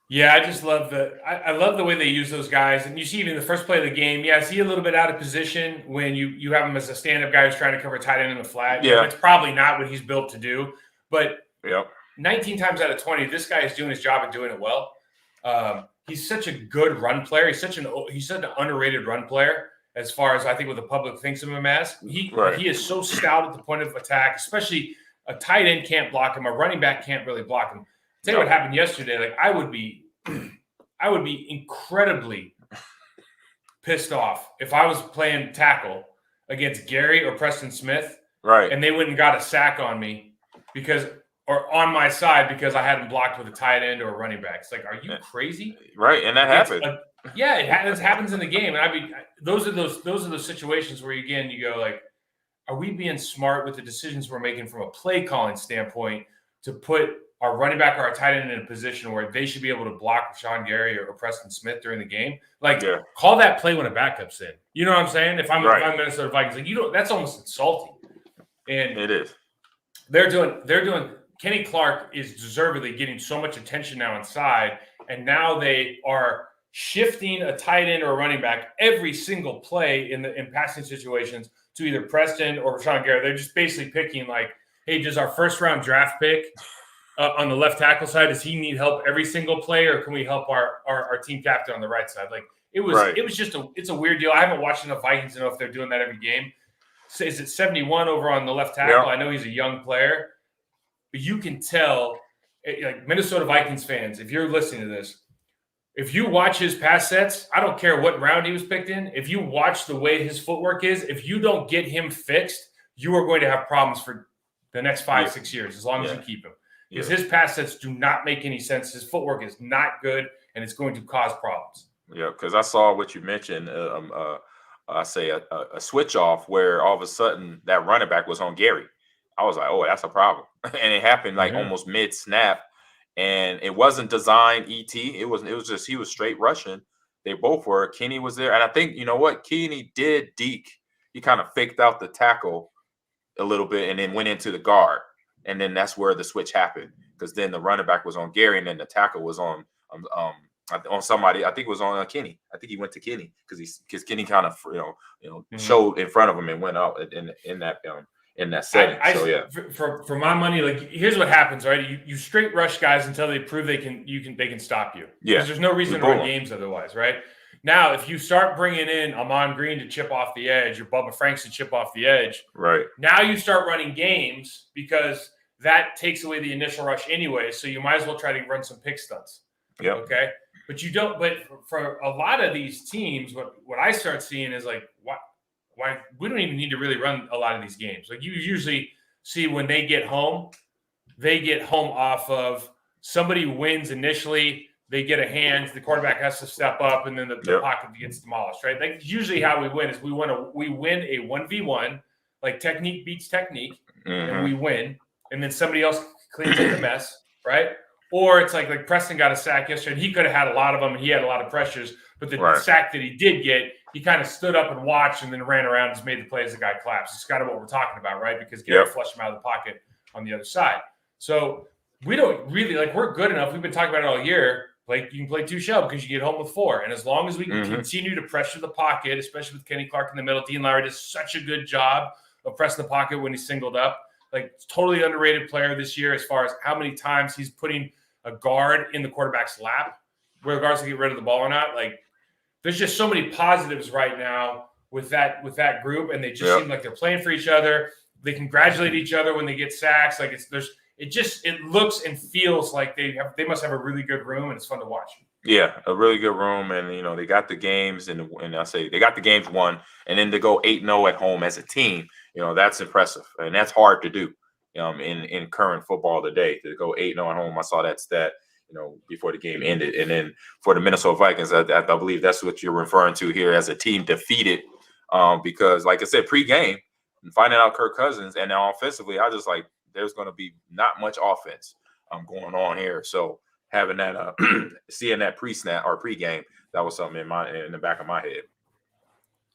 Yeah, I just love I love the way they use those guys. And you see even the first play of the game, is he a little bit out of position when you have him as a stand-up guy who's trying to cover tight end in the flat? Yeah. It's probably not what he's built to do. But yep. 19 times out of 20, this guy is doing his job and doing it well. He's such a good run player. He's such an underrated run player as far as I think what the public thinks of him as. He is so stout at the point of attack, especially a tight end can't block him. A running back can't really block him. Tell you what happened yesterday. Like I would be incredibly pissed off if I was playing tackle against Gary or Preston Smith, right? And they went and got a sack on me or on my side because I hadn't blocked with a tight end or a running back. It's like, are you crazy? Right, and that happened. It happens in the game, and those are those situations where again you go like, are we being smart with the decisions we're making from a play calling standpoint to put our running back or our tight end in a position where they should be able to block Sean Gary or Preston Smith during the game? Like, call that play when a backup's in. You know what I'm saying? If I'm Minnesota Vikings, like that's almost insulting. And it is. They're doing. Kenny Clark is deservedly getting so much attention now inside, and now they are shifting a tight end or a running back every single play in passing situations to either Preston or Sean Gary. They're just basically picking like, hey, does our first round draft pick on the left tackle side, does he need help every single play, or can we help our team captain on the right side? Like it was just it's a weird deal. I haven't watched enough Vikings to know if they're doing that every game. So is it 71 over on the left tackle? I know he's a young player. But you can tell, like Minnesota Vikings fans, if you're listening to this, if you watch his pass sets, I don't care what round he was picked in. If you watch the way his footwork is, if you don't get him fixed, you are going to have problems for the next 5-6 years as long as you keep him. Because his pass sets do not make any sense. His footwork is not good, and it's going to cause problems. Yeah, because I saw what you mentioned. I say a switch off where all of a sudden that running back was on Gary. I was like, oh, that's a problem. And it happened like almost mid snap. And it wasn't designed ET. It was just he was straight rushing. They both were. Kenny was there. And I think, you know what? Kenny did deke. He kind of faked out the tackle a little bit and then went into the guard. And then that's where the switch happened. Because then the running back was on Gary and then the tackle was on somebody. I think it was on Kenny. I think he went to Kenny because Kenny kind of showed in front of him and went out in that setting. For my money, like here's what happens, right? You straight rush guys until they prove they can stop you. Yeah, because there's no reason to win games otherwise, right? Now, if you start bringing in Ahman Green to chip off the edge or Bubba Franks to chip off the edge, right? Now you start running games because that takes away the initial rush anyway. So you might as well try to run some pick stunts. Yeah. Okay. But you don't. But for a lot of these teams, what I start seeing is like, why we don't even need to really run a lot of these games. Like you usually see when they get home off of somebody wins initially, they get a hand, the quarterback has to step up, and then the pocket gets demolished, right? Like usually how we win is we win a 1v1, like technique beats technique, and we win, and then somebody else cleans up the mess, right? Or it's like Preston got a sack yesterday, and he could have had a lot of them, and he had a lot of pressures, but the sack that he did get, he kind of stood up and watched and then ran around and just made the play as the guy collapsed. It's kind of what we're talking about, right? Because Gary flushed him out of the pocket on the other side. So we don't really we're good enough. We've been talking about it all year. Like you can play 2 shell because you get home with 4. And as long as we can continue to pressure the pocket, especially with Kenny Clark in the middle, Dean Lowry does such a good job of pressing the pocket when he's singled up. Like totally underrated player this year as far as how many times he's putting a guard in the quarterback's lap, regardless to get rid of the ball or not. Like there's just so many positives right now with that group, and they just seem like they're playing for each other. They congratulate each other when they get sacks. Like it looks and feels like they must have a really good room, and it's fun to watch. Yeah, a really good room, and they got the games, and I say they got the games won, and then to go 8-0 at home as a team, that's impressive, and that's hard to do, in current football today to go 8-0 at home. I saw that stat, before the game ended, and then for the Minnesota Vikings, I believe that's what you're referring to here as a team defeated, because like I said, pre-game, and finding out Kirk Cousins, and now offensively, I just like there's going to be not much offense going on here, so. Having that, seeing that pre-snap or pre-game, that was something in the back of my head.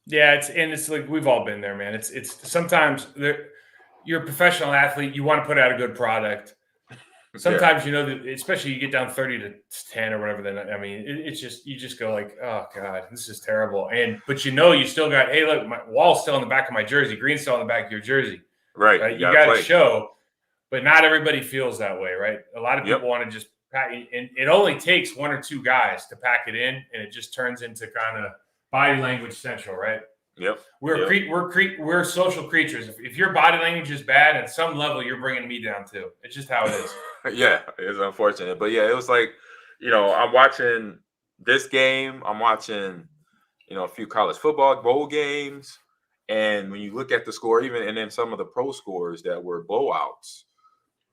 Yeah, it's like we've all been there, man. It's sometimes you're a professional athlete, you want to put out a good product. Sometimes especially you get down 30-10 or whatever. Then I mean, it's just you just go like, oh god, this is terrible. But you still got, hey, look, my wall's still in the back of my jersey, green's still in the back of your jersey, right? You got to show, but not everybody feels that way, right? A lot of people want to just. And it only takes one or two guys to pack it in, and it just turns into kind of body language central, right? Yep. We're social creatures. If your body language is bad, at some level, you're bringing me down too. It's just how it is. Yeah, it's unfortunate, but yeah, it was like, I'm watching this game. I'm watching, a few college football bowl games, and when you look at the score, and then some of the pro scores that were blowouts,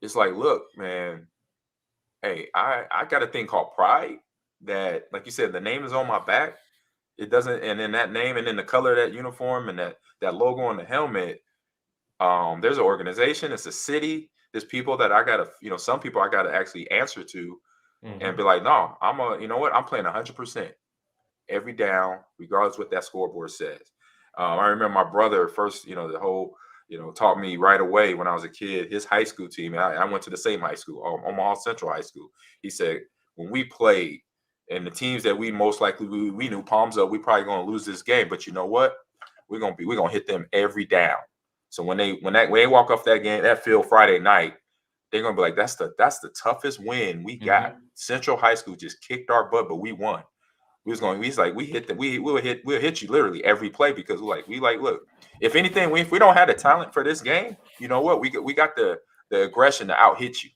it's like, look, man. Hey, I got a thing called pride that, like you said, the name is on my back. It doesn't, and then that name, and then the color of that uniform, and that logo on the helmet. There's an organization. It's a city. There's people that I gotta, some people I gotta actually answer to, and be like, no, you know what? I'm playing 100% every down, regardless what that scoreboard says. I remember my brother first, the whole. Taught me right away when I was a kid, his high school team, and I went to the same high school, Omaha Central High School. He said, when we played and the teams that we most likely we knew palms up, we probably going to lose this game. But you know what? We're going to hit them every down. So when they walk off that game, that field Friday night, they're going to be like, that's the toughest win we got. Central High School just kicked our butt, but we won. We'll hit you literally every play because we look, if anything, if we don't have the talent for this game, you know what, we got the aggression to out hit you,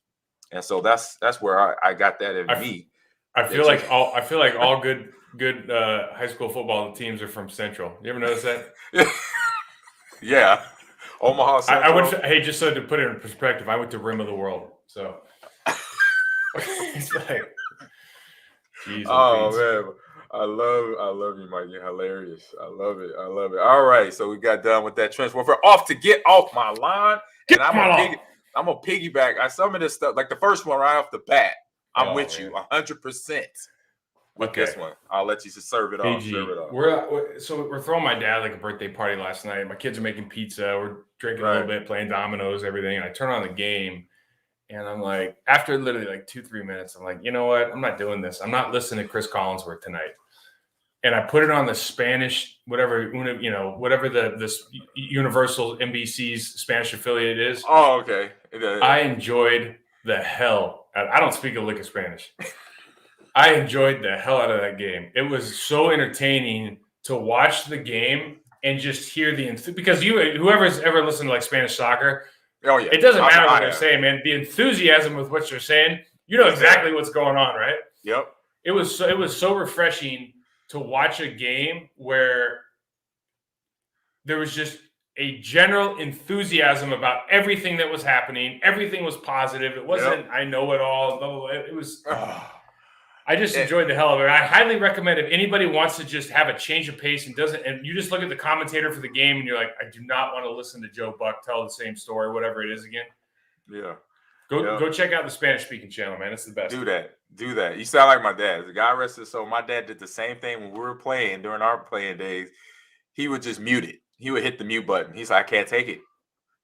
and so that's where I got that in me. I feel like all good high school football teams are from Central. You ever notice that? Yeah, Omaha Central. Hey, just so to put it in perspective, I went to Rim of the World, so it's like, geez, man. I love you, Mike. You're hilarious. I love it. All right, so we got done with that trench warfare. Off to get off my line, and I'm gonna piggyback on some of this stuff. Like the first one right off the bat, I'm with you 100% with this one. I'll let you serve it off. We're throwing my dad like a birthday party last night. My kids are making pizza. We're drinking a little bit, playing dominoes, everything. And I turn on the game. And I'm like, after literally like 2-3 minutes, I'm like, you know what? I'm not doing this. I'm not listening to Chris Collinsworth tonight. And I put it on the Spanish, whatever the Universal NBC's Spanish affiliate is. Oh, okay. I enjoyed the hell. I don't speak a lick of Spanish. I enjoyed the hell out of that game. It was so entertaining to watch the game and just hear because whoever's ever listened to like Spanish soccer. Oh, yeah. It doesn't matter what they're saying, man. The enthusiasm with what they're saying, you know exactly what's going on, right? Yep. It was so refreshing to watch a game where there was just a general enthusiasm about everything that was happening. Everything was positive. It wasn't I know it all. Blah, blah, blah. It was I just enjoyed the hell of it. I highly recommend if anybody wants to just have a change of pace and you just look at the commentator for the game and you're like, I do not want to listen to Joe Buck tell the same story, whatever it is again. Yeah. Go check out the Spanish speaking channel, man. It's the best. Do that. You sound like my dad. The guy rest his soul. My dad did the same thing when we were playing during our playing days. He would just mute it. He would hit the mute button. He's like, I can't take it.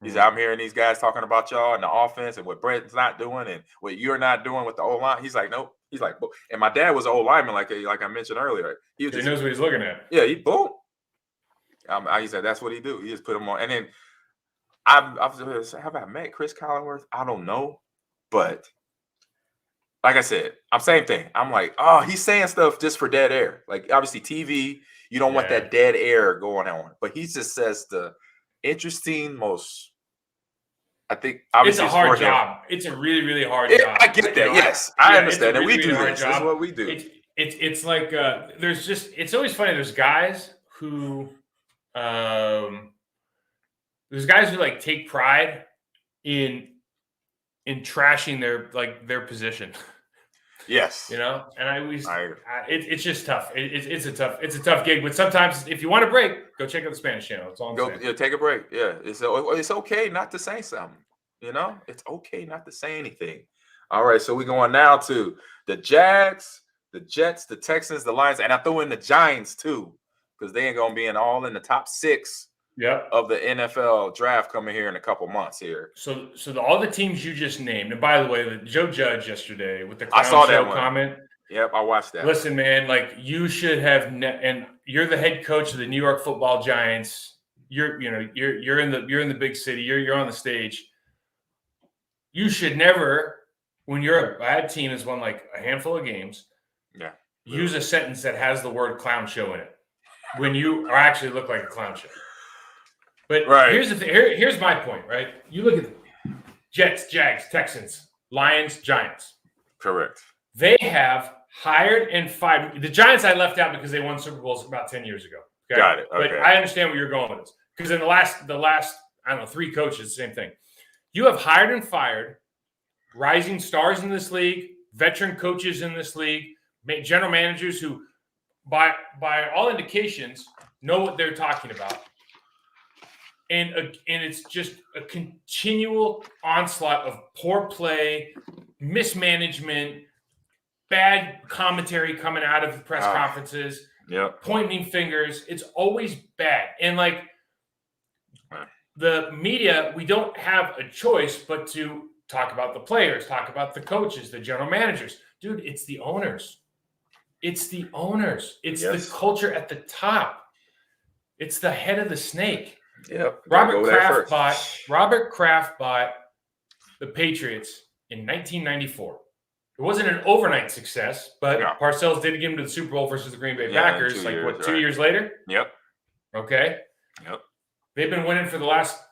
He's I'm hearing these guys talking about y'all and the offense and what Brett's not doing and what you're not doing with the O-line. He's like, nope. He's like, and my dad was an old lineman, like I mentioned earlier. He knows what he's looking at. Yeah, he boom. He said that's what he do. He just put him on. And then have I met Chris Collinsworth? I don't know, but like I said, same thing. I'm like, oh, he's saying stuff just for dead air. Like obviously TV, you don't want that dead air going on, but he just says the interesting most. I think obviously it's a hard job. It's a really, really hard job. I get that. Yes, I understand. And we do this. That's what we do. it's like it's always funny. There's guys who like take pride in trashing their position. Yes. And it's just tough. It's a tough gig. But sometimes if you want a break, go check out the Spanish channel. That's all I'm saying. Yeah, take a break. Yeah, it's okay not to say something. It's okay not to say anything. All right, so we're going now to the Jags, the Jets, the Texans, the Lions, and I throw in the Giants too, because they ain't gonna be all in the top 6 of the NFL draft coming here in a couple months here. So all the teams you just named, and by the way, Joe Judge yesterday with the I saw that comment. Yep, I watched that. Listen, man, like you should have, and you're the head coach of the New York Football Giants. You're in the big city. You're on the stage. You should never, when you're a bad team that's won like a handful of games, use a sentence that has the word clown show in it when you actually look like a clown show. But here's the thing. Here's my point, right? You look at the Jets, Jags, Texans, Lions, Giants. Correct. They have hired and fired. The Giants I left out because they won Super Bowls about 10 years ago. Okay? Got it. Okay. But I understand where you're going with this. Because in the last, I don't know, 3 coaches, same thing. You have hired and fired rising stars in this league, veteran coaches in this league, general managers who, by all indications, know what they're talking about. And it's just a continual onslaught of poor play, mismanagement, bad commentary coming out of the press conferences, pointing fingers. It's always bad. And like the media, we don't have a choice but to talk about the players, talk about the coaches, the general managers. Dude, it's the owners. It's the owners. It's the culture at the top. It's the head of the snake. Yep. Robert Kraft bought the Patriots in 1994. It wasn't an overnight success, but Parcells did get him to the Super Bowl versus the Green Bay Packers. 2 years later? Yep. Okay. Yep. They've been winning for the last,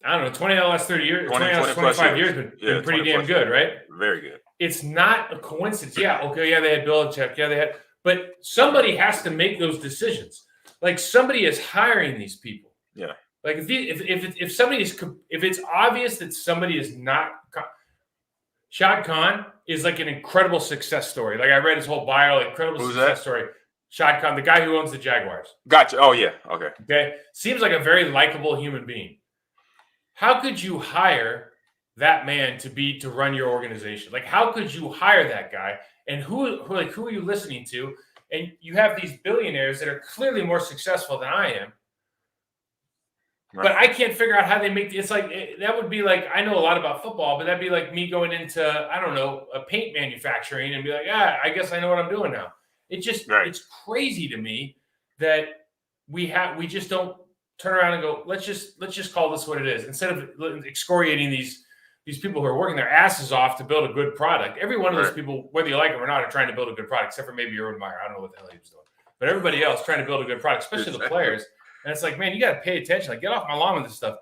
30 years, 25 years, been pretty damn good, right? Very good. It's not a coincidence. They had Belichick. They had, but somebody has to make those decisions. Like somebody is hiring these people. Yeah. Like if it's obvious that somebody is not, Shad Khan is like an incredible success story. Like I read his whole bio, incredible success story. Shad Khan, the guy who owns the Jaguars. Gotcha. Oh yeah. Okay. Okay. Seems like a very likable human being. How could you hire that man to run your organization? Like how could you hire that guy? And who are you listening to? And you have these billionaires that are clearly more successful than I am. Right. But I can't figure out how they make it's like that would be like I know a lot about football, but that'd be like me going into a paint manufacturing and be like, I guess I know what I'm doing now. It just it's crazy to me that we just don't turn around and go, let's just call this what it is instead of excoriating these people who are working their asses off to build a good product. Every one of those people, whether you like them or not, are trying to build a good product, except for maybe Urban Meyer. I don't know what the hell he was doing, but everybody else trying to build a good product, especially the players. And it's like, man, you got to pay attention. Like, get off my lawn with this stuff.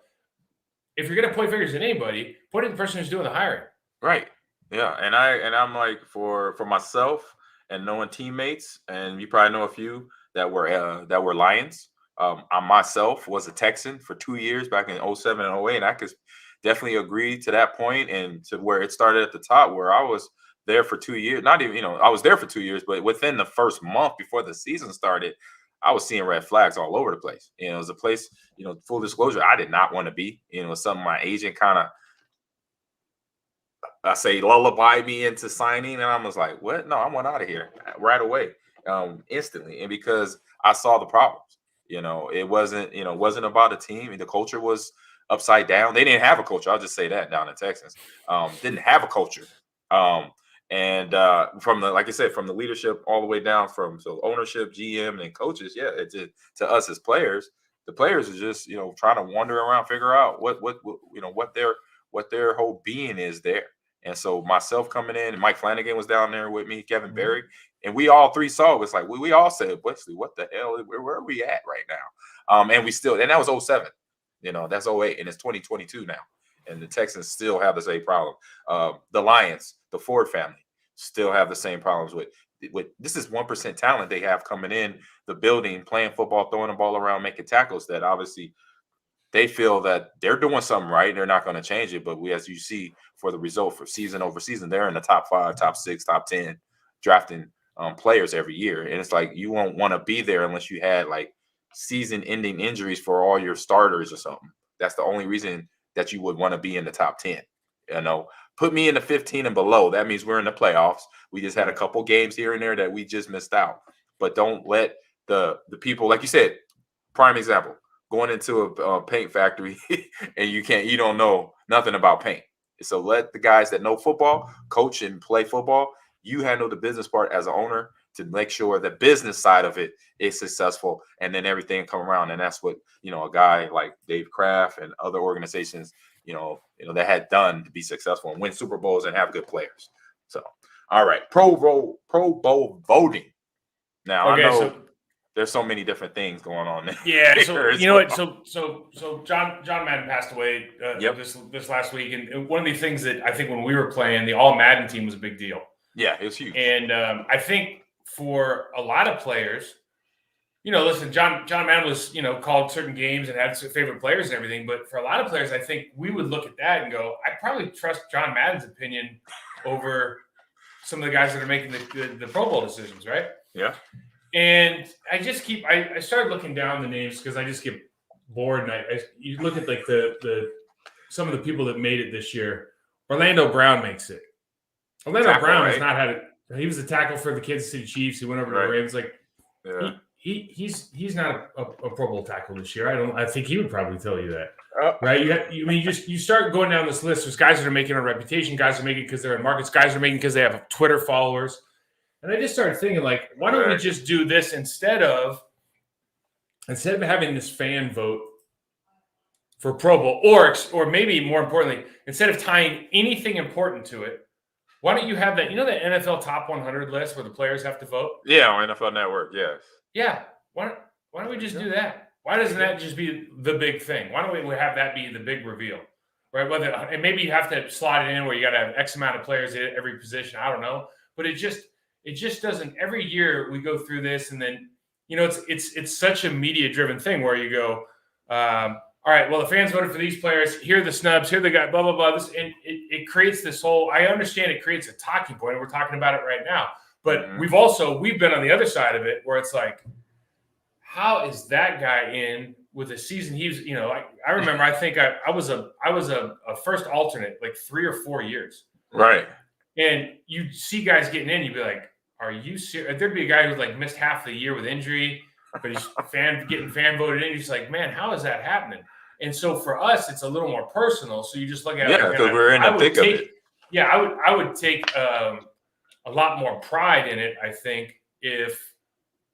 If you're going to point fingers at anybody, point at the person who's doing the hiring. Right. Yeah. And I'm like, for myself and knowing teammates, and you probably know a few that were Lions. I myself was a Texan for 2 years back in 07 and 08. And I could definitely agree to that point and to where it started at the top, where I was there for 2 years. Not even, I was there for 2 years, but within the first month before the season started, I was seeing red flags all over the place. It was a place, full disclosure, I did not want to be. It was something my agent kind of, lullaby me into signing. And I was like, what? No, I want out of here right away, instantly. And because I saw the problems, it wasn't about a team. The culture was upside down. They didn't have a culture. I'll just say that down in Texas. Didn't have a culture. And from like I said, from the leadership all the way down so ownership, GM, and coaches, to us as players, the players are just trying to wander around, figure out what their whole being is there. And so myself coming in, and Mike Flanagan was down there with me, Kevin Berry, and we all three saw it's like we all said, Wesley, what the hell? Where are we at right now? And we still, and that was 07, that's 08, and it's 2022 now. And the Texans still have the same problem. The Lions, the Ford family, still have the same problems with this is 1% talent they have coming in the building, playing football, throwing the ball around, making tackles. That obviously they feel that they're doing something right. They're not going to change it. But as you see, for the result for season over season, they're in the top 5, top 6, top 10 drafting players every year. And it's like you won't want to be there unless you had like season-ending injuries for all your starters or something. That's the only reason that you would want to be in the top 10. Put me in the 15 and below. That means we're in the playoffs. We just had a couple games here and there that we just missed out. But don't let the people, like you said, prime example, going into a paint factory and you don't know nothing about paint. So let the guys that know football coach and play football. You handle the business part as an owner to make sure the business side of it is successful, and then everything come around. And that's what a guy like Dave Kraft and other organizations that had done to be successful and win Super Bowls and have good players. So, all right, Pro Bowl voting. Now I know there's so many different things going on there. Yeah, so you know what? So John Madden passed away this last week, and one of the things that I think when we were playing, the All Madden team was a big deal. Yeah, it was huge. And I think for a lot of players, listen, John Madden was, called certain games and had favorite players and everything. But for a lot of players, I think we would look at that and go, I'd probably trust John Madden's opinion over some of the guys that are making the Pro Bowl decisions, right? Yeah. And I started looking down the names because I just get bored. And you look at like the some of the people that made it this year. Orlando Brown makes it. Orlando Brown has not had it. He was a tackle for the Kansas City Chiefs. He went over to the Ravens. Like, he's not a Pro Bowl tackle this year. I think he would probably tell you that, right? You start going down this list. There's guys that are making a reputation. Guys are making it because they're in markets. Guys are making it because they have Twitter followers. And I just started thinking, like, why don't we just do this instead of having this fan vote for Pro Bowl, or maybe more importantly, instead of tying anything important to it. Why don't you have that? That NFL Top 100 list where the players have to vote? Yeah, on NFL Network, yes. Yeah. Why don't we just do that? Why doesn't that just be the big thing? Why don't we have that be the big reveal? Right? And maybe you have to slot it in where you got to have X amount of players at every position. I don't know. But it just doesn't. Every year we go through this, and then it's such a media-driven thing where you go, all right, well, the fans voted for these players. Here are the snubs. Here they got blah, blah, blah. And it creates this whole – I understand it creates a talking point, and we're talking about it right now. But we've been on the other side of it where it's like, how is that guy in with a season? He was – I remember I think I was a first alternate like 3 or 4 years. Right. And you see guys getting in, you'd be like, are you serious? There'd be a guy who like missed half the year with injury, but he's getting fan voted in. He's like, man, how is that happening? And so for us, it's a little more personal. So you just look at it. Because we're in the thick of it. Yeah, I would take a lot more pride in it, I think, if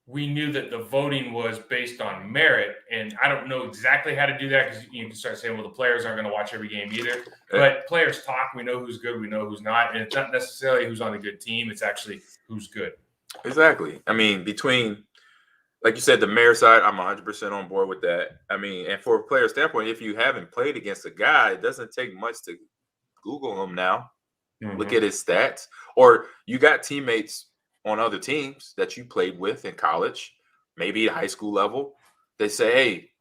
we knew that the voting was based on merit. And I don't know exactly how to do that because you can start saying, well, the players aren't going to watch every game either. But players talk. We know who's good. We know who's not. And it's not necessarily who's on a good team. It's actually who's good. Exactly. I mean, between – like you said, the mayor side, I'm 100% on board with that. I mean, and for a player standpoint, if you haven't played against a guy, it doesn't take much to Google him now. Mm-hmm. Look at his stats. Or you got teammates on other teams that you played with in college, maybe at high school level. They say, hey,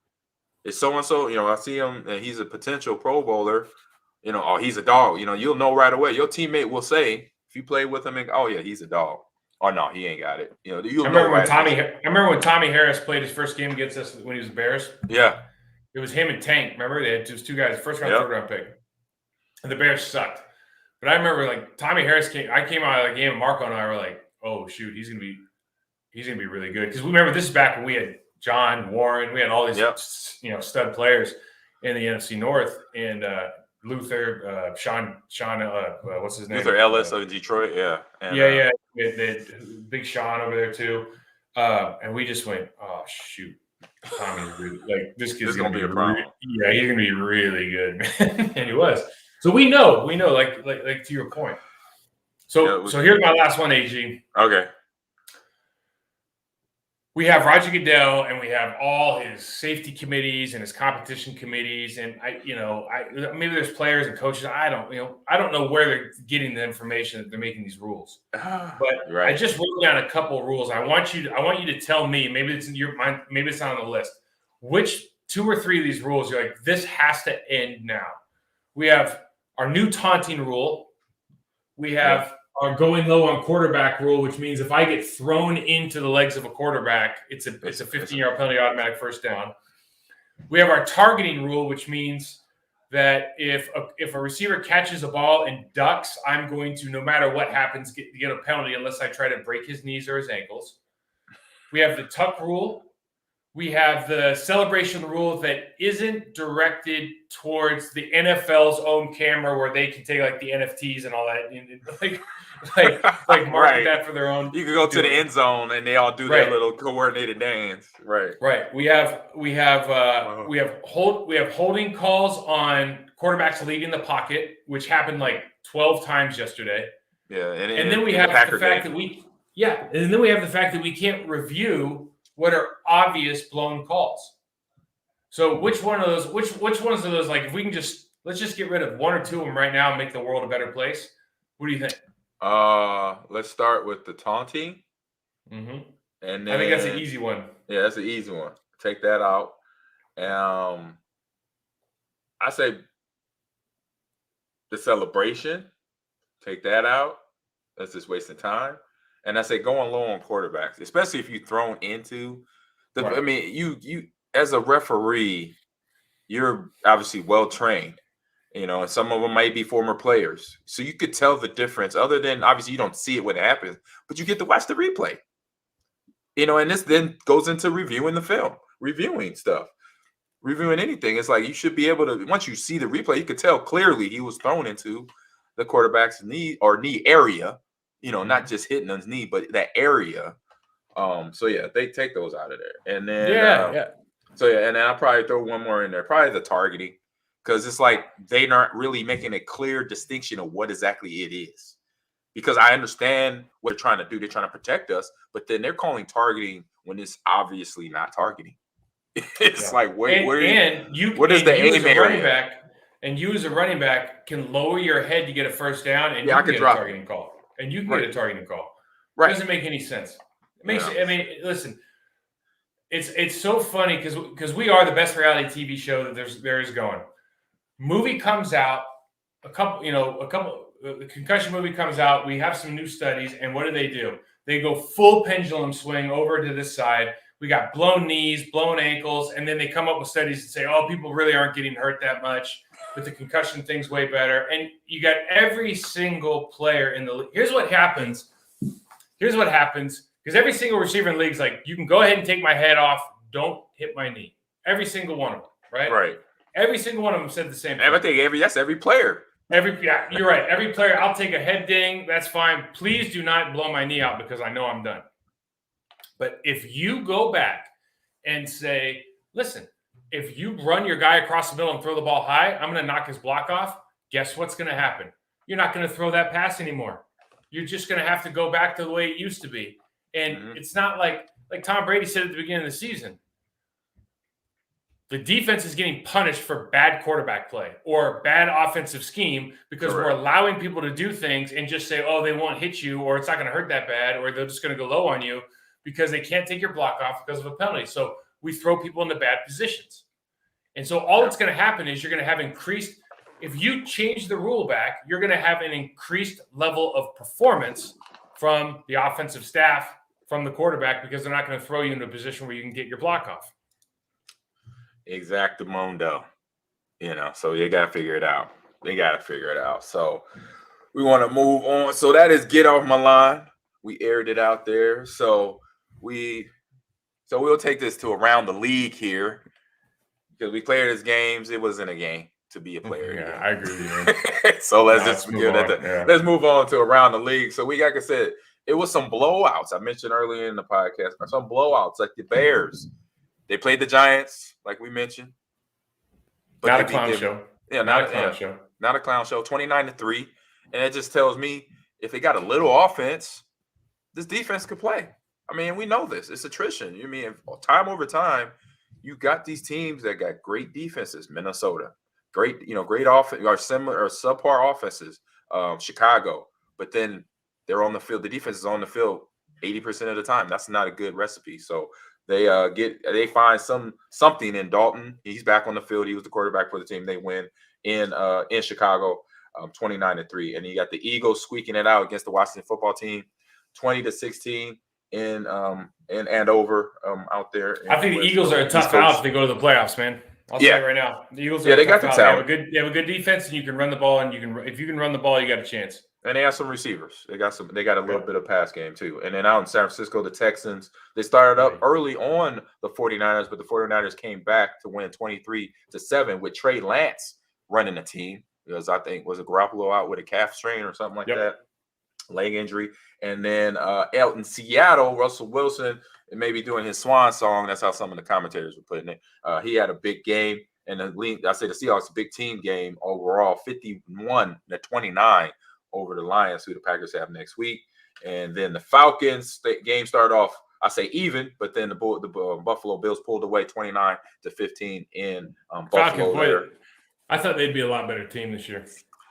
it's so-and-so, I see him, and he's a potential Pro Bowler. Oh, he's a dog. You'll know right away. Your teammate will say, if you play with him, oh, yeah, he's a dog. Oh no, he ain't got it. I remember when Tommy Harris played his first game against us when he was Bears. Yeah, it was him and Tank. Remember, they had just 2 guys, first round, third round pick, and the Bears sucked. But I remember like Tommy Harris came. I came out of the game, and Marco and I were like, "Oh shoot, he's gonna be really good." Because we remember this is back when we had John Warren, we had all these stud players in the NFC North, and Luther, Sean, what's his name? Luther Ellis of Detroit, yeah. And, the big Sean over there too, and we just went, oh shoot, Tommy's really, like this kid's gonna be a problem. Yeah, he's gonna be really good, man. And he was. So we know, like to your point. So here's my last one, AG. Okay. we have Roger Goodell and we have all his safety committees and his competition committees. And maybe there's players and coaches. I don't know where they're getting the information that they're making these rules. But right. I just wrote down a couple of rules. I want you to tell me, maybe it's in your mind, maybe it's not on the list, which 2 or 3 of these rules you're like, this has to end now. We have our new taunting rule. We have our going low on quarterback rule, which means if I get thrown into the legs of a quarterback, it's a 15-yard penalty, automatic first down. We have our targeting rule, which means that if a receiver catches a ball and ducks, I'm going to, no matter what happens, get a penalty unless I try to break his knees or his ankles. We have the tuck rule. We have the celebration rule that isn't directed towards the NFL's own camera where they can take like the NFTs and all that, and like market that for their own. You can go to the end zone and they all do their little coordinated dance. Right. Right. We have holding calls on quarterbacks leaving the pocket, which happened like 12 times yesterday. Yeah, and then we have the fact that we can't review what are obvious blown calls. So which ones of those, like, if we can let's just get rid of 1 or 2 of them right now and make the world a better place. What do you think? Let's start with the taunting. Mm-hmm. And then, I think that's an easy one. Yeah, that's an easy one. Take that out. I say the celebration. Take that out. That's just wasting time. And I say going low on quarterbacks, especially if you're thrown into the. Right. I mean, you as a referee, you're obviously well trained, and some of them might be former players, so you could tell the difference. Other than obviously you don't see it when it happens, but you get to watch the replay. And this then goes into reviewing the film, reviewing stuff, reviewing anything. It's like you should be able to, once you see the replay, you could tell clearly he was thrown into the quarterback's knee area. Not just hitting his knee, but that area. So yeah, they take those out of there, and then So yeah, and then I'll probably throw one more in there, probably the targeting, because it's like they're not really making a clear distinction of what exactly it is. Because I understand what they're trying to do; they're trying to protect us, but then they're calling targeting when it's obviously not targeting. It's like what is the aim area? And you as a running back can lower your head to get a first down, and you can get a targeting call. And you can get a targeting call. Right. It doesn't make any sense. It makes. I mean, listen. It's so funny because we are the best reality TV show that there is going. Movie comes out, the concussion movie comes out. We have some new studies, and what do? They go full pendulum swing over to this side. We got blown knees, blown ankles, and then they come up with studies that say, "Oh, people really aren't getting hurt that much. But the concussion thing's way better." And you got every single player in the league. Here's what happens. Because every single receiver in the league is like, you can go ahead and take my head off. Don't hit my knee. Every single one of them, right? Right. Every single one of them said the same thing. That's every player. You're right. Every player, I'll take a head ding. That's fine. Please do not blow my knee out because I know I'm done. But if you go back and say, listen, if you run your guy across the middle and throw the ball high, I'm going to knock his block off. Guess what's going to happen? You're not going to throw that pass anymore. You're just going to have to go back to the way it used to be. And It's not like Tom Brady said at the beginning of the season. The defense is getting punished for bad quarterback play or bad offensive scheme because we're allowing people to do things and just say, oh, they won't hit you or it's not going to hurt that bad or they're just going to go low on you because they can't take your block off because of a penalty. So we throw people into bad positions. And so all that's going to happen is you're going to have increased – if you change the rule back, you're going to have an increased level of performance from the offensive staff, from the quarterback, because they're not going to throw you into a position where you can get your block off. Exactamundo. So you got to figure it out. They got to figure it out. So we want to move on. So that is Get Off My Line. We aired it out there. So we'll take this to around the league here because we played this games. It wasn't a game to be a player. Yeah, I agree with you. So let's move on to around the league. So we, like I said, it was some blowouts. I mentioned earlier in the podcast, some blowouts like the Bears. They played the Giants, like we mentioned. But not a clown show. Yeah, not a clown show. Not a clown show. 29-3. And it just tells me if they got a little offense, this defense could play. I mean, we know this. It's attrition. You mean time over time, you got these teams that got great defenses. Minnesota, great, great offense or similar or subpar offenses. Chicago, but then they're on the field. The defense is on the field 80% of the time. That's not a good recipe. So they find something in Dalton. He's back on the field. He was the quarterback for the team. They win in Chicago, 29-3. And you got the Eagles squeaking it out against the Washington football team, 20-16 in Andover, out there. I think the Eagles are a tough out if they go to the playoffs, man. I'll say it right now. The Eagles are they got the talent. They have a good defense, and you can run the ball, and if you can run the ball, you got a chance. And they have some receivers. They got a little bit of pass game too. And then out in San Francisco, the Texans, they started up early on the 49ers, but the 49ers came back to win 23-7 with Trey Lance running the team. Because I think was a Garoppolo out with a calf strain or something like that, leg injury. And then out in Seattle, Russell Wilson may be doing his swan song. That's how some of the commentators were putting it. He had a big game. And I say the Seahawks, a big team game overall, 51-29 over the Lions, who the Packers have next week. And then the Falcons game started off, I say even, but then the Buffalo Bills pulled away 29-15 in Buffalo. I thought they'd be a lot better team this year.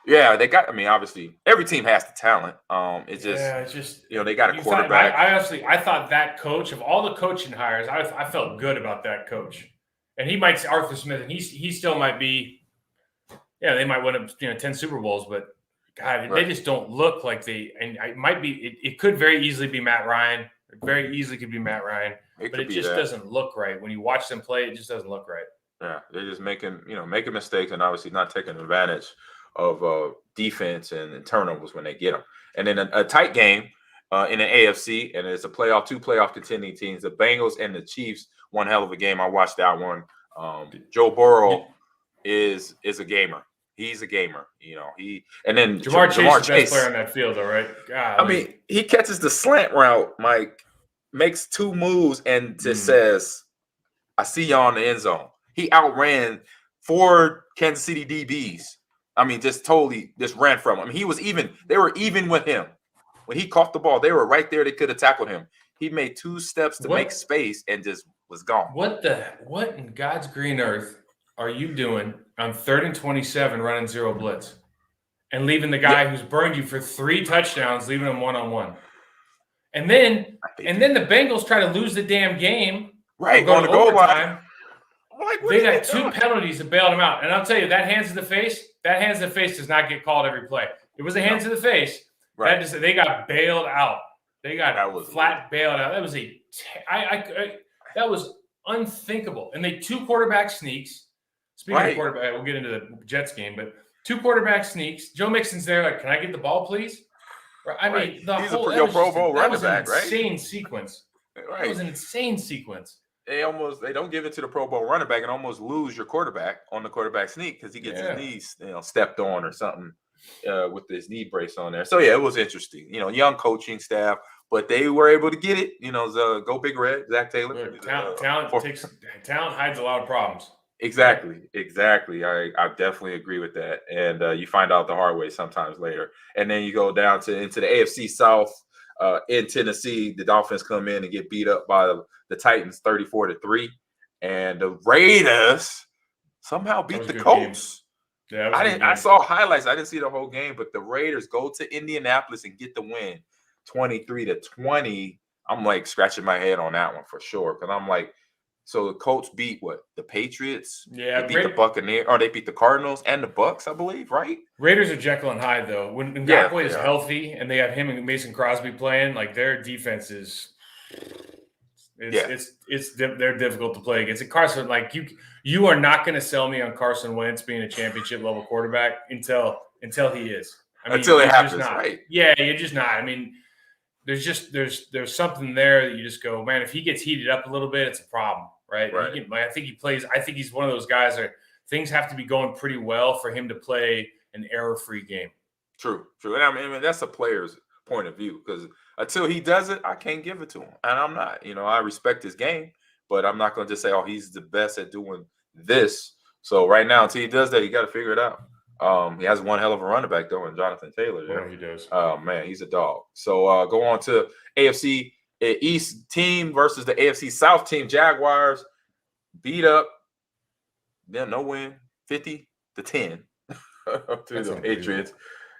Yeah, they got. I mean, obviously, every team has the talent. It's just they got a quarterback. I thought that coach of all the coaching hires, I felt good about that coach, and he might Arthur Smith, and he still might be. Yeah, they might win 10 Super Bowls, but God, they just don't look like they. And it might be. It could very easily be Matt Ryan. It very easily could be Matt Ryan, but it just doesn't look right when you watch them play. It just doesn't look right. Yeah, they're just making mistakes and obviously not taking advantage of defense and turnovers when they get them. And then a tight game in the AFC, and it's two playoff contending teams. The Bengals and the Chiefs, one hell of a game. I watched that one. Joe Burrow is a gamer. He's a gamer, and then Jamar Chase is the best player on that field, all right. God, I mean, he catches the slant route, Mike, makes two moves and just says, "I see you on the end zone." He outran 4 Kansas City DBs. I mean, just ran from him. They were even with him. When he caught the ball, they were right there. They could have tackled him. He made 2 steps to make space and just was gone. What in God's green earth are you doing on 3rd and 27 running zero blitz and leaving the guy who's burned you for 3 touchdowns, leaving him one-on-one? And then the Bengals try to lose the damn game. Right, on the goal line. They got 2 penalties that bailed him out. And I'll tell you, that hands to the face does not get called every play. It was a hands to the face. Right. They got bailed out. They got flat bailed out. That was that was unthinkable. And they 2 quarterback sneaks. Speaking of quarterback, we'll get into the Jets game, but 2 quarterback sneaks. Joe Mixon's there, like, can I get the ball, please? I mean, he's a Pro Bowl running back, right? Insane sequence. Right. It was an insane sequence. They don't give it to the Pro Bowl running back and almost lose your quarterback on the quarterback sneak because he gets his knees stepped on or something with his knee brace on there. So it was interesting. Young coaching staff, but they were able to get it. Go Big Red, Zach Taylor. Talent hides a lot of problems. Exactly. I definitely agree with that. And you find out the hard way sometimes later. And then you go down into the AFC South. In Tennessee, the Dolphins come in and get beat up by the Titans 34-3, and the Raiders somehow beat the Colts. Yeah, I saw highlights. I didn't see the whole game, but the Raiders go to Indianapolis and get the win, 23-20. I'm like scratching my head on that one for sure because I'm like, so the Colts beat what? The Patriots? Yeah, they beat the Buccaneers, or they beat the Cardinals and the Bucks, I believe, right? Raiders are Jekyll and Hyde though. When Garoppolo is healthy and they have him and Mason Crosby playing, like their defense is, they're difficult to play against. And Carson, like you are not going to sell me on Carson Wentz being a championship level quarterback until he is. Until it happens, right? Yeah, you're just not. I mean, there's something there that you just go, man. If he gets heated up a little bit, it's a problem. Right. I think he's one of those guys that things have to be going pretty well for him to play an error-free game. True. And I mean, that's a player's point of view because until he does it, I can't give it to him. And I'm not, I respect his game, but I'm not going to just say, oh, he's the best at doing this. So right now, until he does that, you got to figure it out. He has one hell of a running back, though, in Jonathan Taylor. Yeah, he does. Oh, man, he's a dog. So go on to AFC East team versus the AFC South team. Jaguars beat up. Then no win, 50-10 to the Patriots.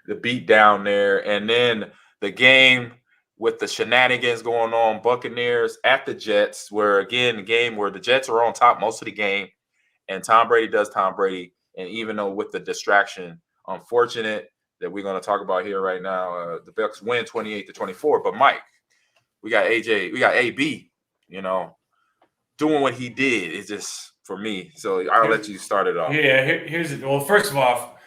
The beat down there, and then the game with the shenanigans going on. Buccaneers at the Jets, where again the game where the Jets are on top most of the game, and Tom Brady does Tom Brady. And even though with the distraction, unfortunate that we're going to talk about here right now, the Bucs win 28-24. But Mike, we got AJ, we got AB, doing what he did. It's just for me. So I'll let you start it off. Yeah, here's it. Well, first of all,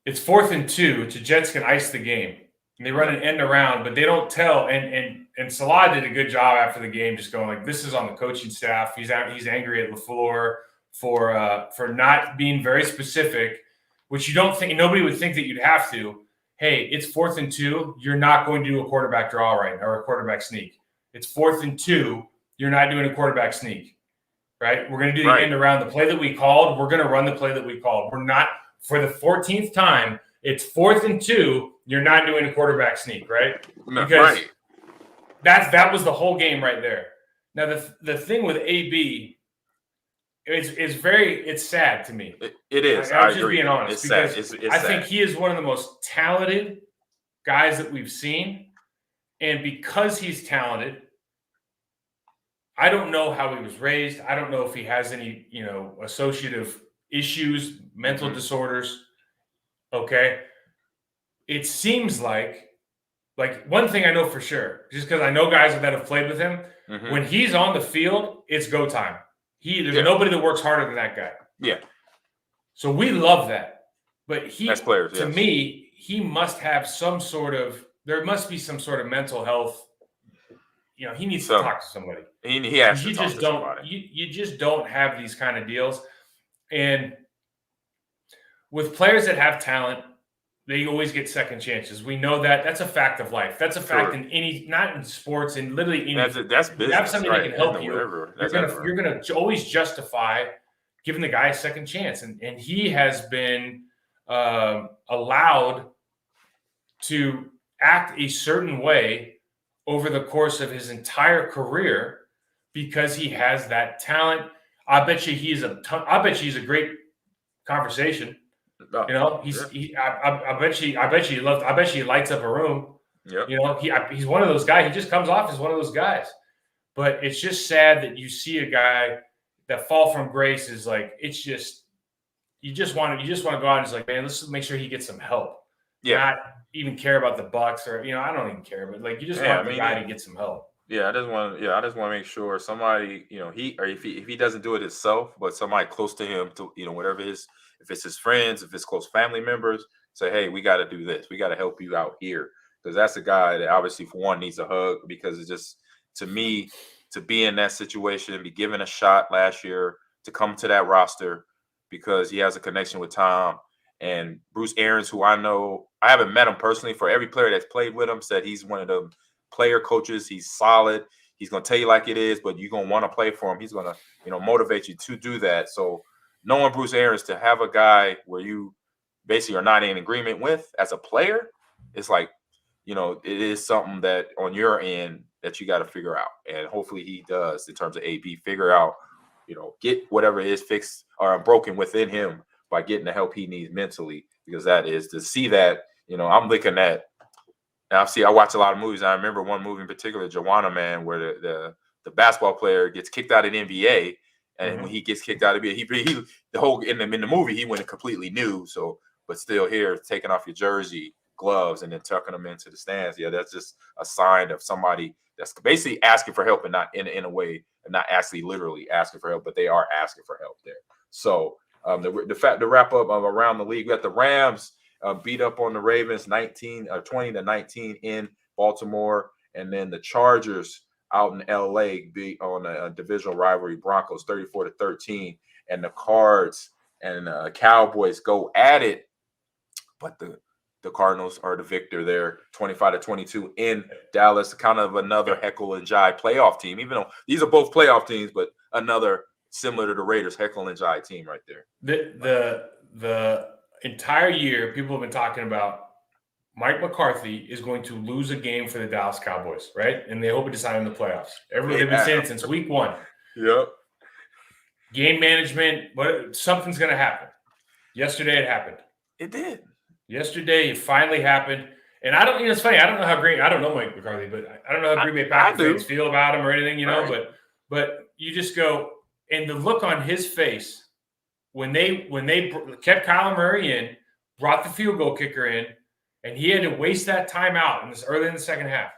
it's 4th and 2. The Jets can ice the game. And they run an end around, but they don't tell. And Salah did a good job after the game, just going like, this is on the coaching staff. He's angry at LaFleur for not being very specific, which you don't think nobody would think that you'd have to. Hey, it's 4th and 2. You're not going to do a quarterback draw right now or a quarterback sneak. It's 4th and 2. You're not doing a quarterback sneak, right? We're going to do the end around. The play that we called, we're going to run the play that we called. We're not for the 14th time. It's 4th and 2. You're not doing a quarterback sneak, right? Because that was the whole game right there. Now the thing with AB it's sad to me. It is. I'm just being honest, it's because sad. It's I sad. think he is one of the most talented guys that we've seen, and because he's talented, I don't know how he was raised. I don't know if he has any, associative issues, mental disorders. Okay. It seems like one thing I know for sure, just because I know guys that have played with him, when he's on the field, it's go time. There's nobody that works harder than that guy. Yeah. So we love that. But to me, he must have there must be some sort of mental health. He needs to talk to somebody. He has to talk to somebody. You just don't have these kind of deals. And with players that have talent, they always get second chances. We know that. That's a fact of life. That's a fact in not in sports, in literally anything. That's business. You have something that can help you. You're going to always justify giving the guy a second chance. And he has been allowed to act a certain way over the course of his entire career because he has that talent. I bet you he's a great conversation. I bet you he lights up a room. Yep. He's one of those guys. He just comes off as one of those guys. But it's just sad that you see a guy that fall from grace is like, it's just you just want to go out and just like, man, let's make sure he gets some help. Yeah. Not even care about the Bucs or I don't even care, but like you just want the guy to get some help. Yeah, I just want to make sure somebody, if he doesn't do it himself, but somebody close to him to, whatever if it's his friends, if it's close family members, say, hey, we got to do this. We got to help you out here. Because that's a guy that obviously for one needs a hug, because it's just, to me, to be in that situation, be given a shot last year to come to that roster because he has a connection with Tom and Bruce Arians, who I know, I haven't met him personally. For every player that's played with him, said he's one of the player coaches. He's solid. He's going to tell you like it is, but you're going to want to play for him. He's going to, motivate you to do that. So knowing Bruce Arians, to have a guy where you basically are not in agreement with as a player, it's like, it is something that on your end that you got to figure out. And hopefully he does in terms of AB, figure out, get whatever is fixed or broken within him by getting the help he needs mentally, because that is to see that, I'm looking at, now I watch a lot of movies. I remember one movie in particular, Joanna Man, where the basketball player gets kicked out of the NBA. And when he gets kicked out of it, he the whole in the movie he went completely new. So, but still here, taking off your jersey, gloves, and then tucking them into the stands. Yeah, that's just a sign of somebody that's basically asking for help, and not in a way, not actually literally asking for help, but they are asking for help there. So the wrap up of around the league, we got the Rams beat up on the Ravens 20-19 in Baltimore, and then the Chargers out in LA beat on a divisional rivalry, Broncos 34-13, and the Cards and Cowboys go at it, but the Cardinals are the victor there, 25-22 in Dallas, kind of another heckle and jive playoff team, even though these are both playoff teams, but another similar to the Raiders heckle and jive team right there. The entire year, people have been talking about Mike McCarthy is going to lose a game for the Dallas Cowboys, right? And they hope to decide in the playoffs. They've been saying it since week 1. Yep. Game management, something's going to happen. Yesterday it happened. It did. Yesterday it finally happened. And I don't, it's funny. I don't know Mike McCarthy, but I don't know how Green Bay Packers fans feel about him or anything, right. But you just go, and the look on his face when they kept Kyler Murray in, brought the field goal kicker in, and he had to waste that timeout in this early in the second half.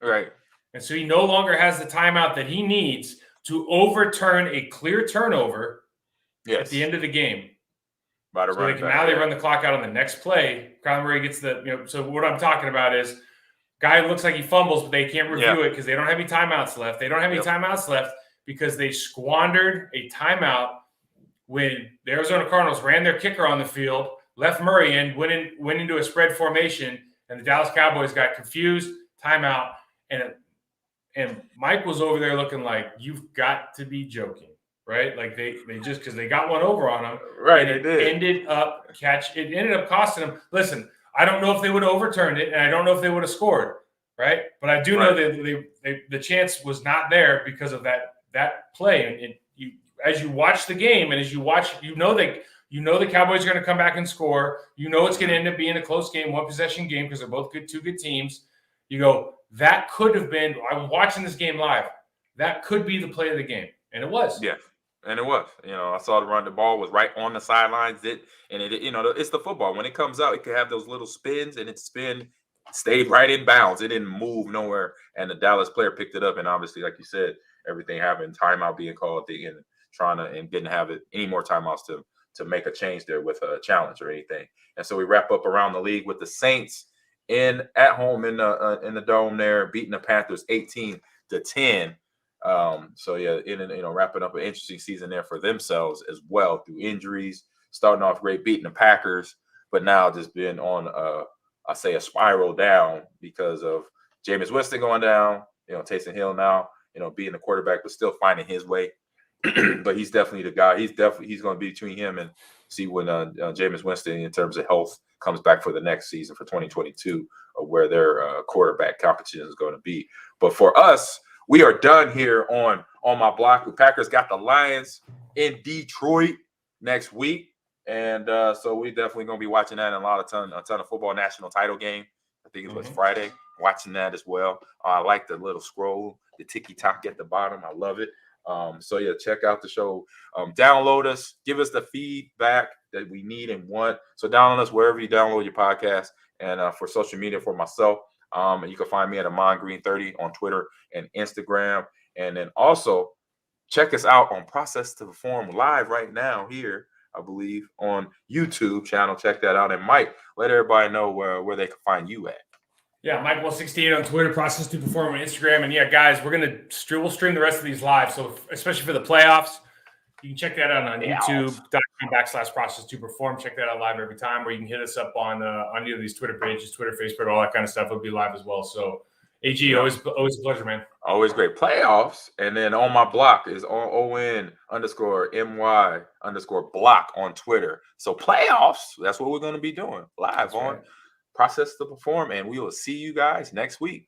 Right. And so he no longer has the timeout that he needs to overturn a clear turnover at the end of the game. Now they run the clock out on the next play. Kyler Murray gets so what I'm talking about is guy looks like he fumbles, but they can't review it because they don't have any timeouts left. They don't have any timeouts left because they squandered a timeout when the Arizona Cardinals ran their kicker on the field, left Murray in, went into a spread formation, and the Dallas Cowboys got confused, timeout, and Mike was over there looking like, you've got to be joking. Right, like they just because they got one over on them, right? And it ended up costing them. Listen, I don't know if they would have overturned it, and I don't know if they would have scored, right? But I do know that the chance was not there because of that play. And as you watch the game, and as you watch, you know the Cowboys are going to come back and score. You know it's going to end up being a close game, 1-possession game because they're both two good teams. You go, that could have been. I was watching this game live. That could be the play of the game, and it was. Yeah. And it was, I saw the ball was right on the sidelines. It's the football. When it comes out, it can have those little spins, and it stayed right in bounds. It didn't move nowhere. And the Dallas player picked it up. And obviously, like you said, everything happened. Timeout being called, and didn't have any more timeouts to make a change there with a challenge or anything. And so we wrap up around the league with the Saints at home in the dome there, beating the Panthers 18-10. Wrapping up an interesting season there for themselves as well through injuries, starting off great, beating the Packers, but now just been on a spiral down because of Jameis Winston going down, Taysom Hill now, being the quarterback, but still finding his way. But he's definitely the guy. He's going to be between him and see when Jameis Winston, in terms of health, comes back for the next season for 2022, where their quarterback competition is going to be. But for us, we are done here on my block. The Packers got the Lions in Detroit next week, and so we definitely going to be watching that and a ton of football. National title game, I think it was Friday. Watching that as well. I like the little scroll, the ticky-tock at the bottom. I love it. Check out the show. Download us. Give us the feedback that we need and want. So download us wherever you download your podcast. And for social media, for myself, and you can find me at Ahman Green 30 on Twitter and Instagram. And then also check us out on Process to Perform live right now here, I believe, on YouTube channel. Check that out. And Mike, let everybody know where they can find you at. Yeah, Mike168 on Twitter, Process to Perform on Instagram. And yeah, guys, we'll stream the rest of these live. So especially for the playoffs, you can check that out on YouTube.com/Process to Perform. Check that out live every time, or you can hit us up on either of these Twitter pages, Twitter, Facebook, all that kind of stuff. It'll be live as well. So AG, always a pleasure, man. Always great. Playoffs. And then on my block is ON_MY_block on Twitter. So playoffs, that's what we're going to be doing live on Process to Perform. And we will see you guys next week.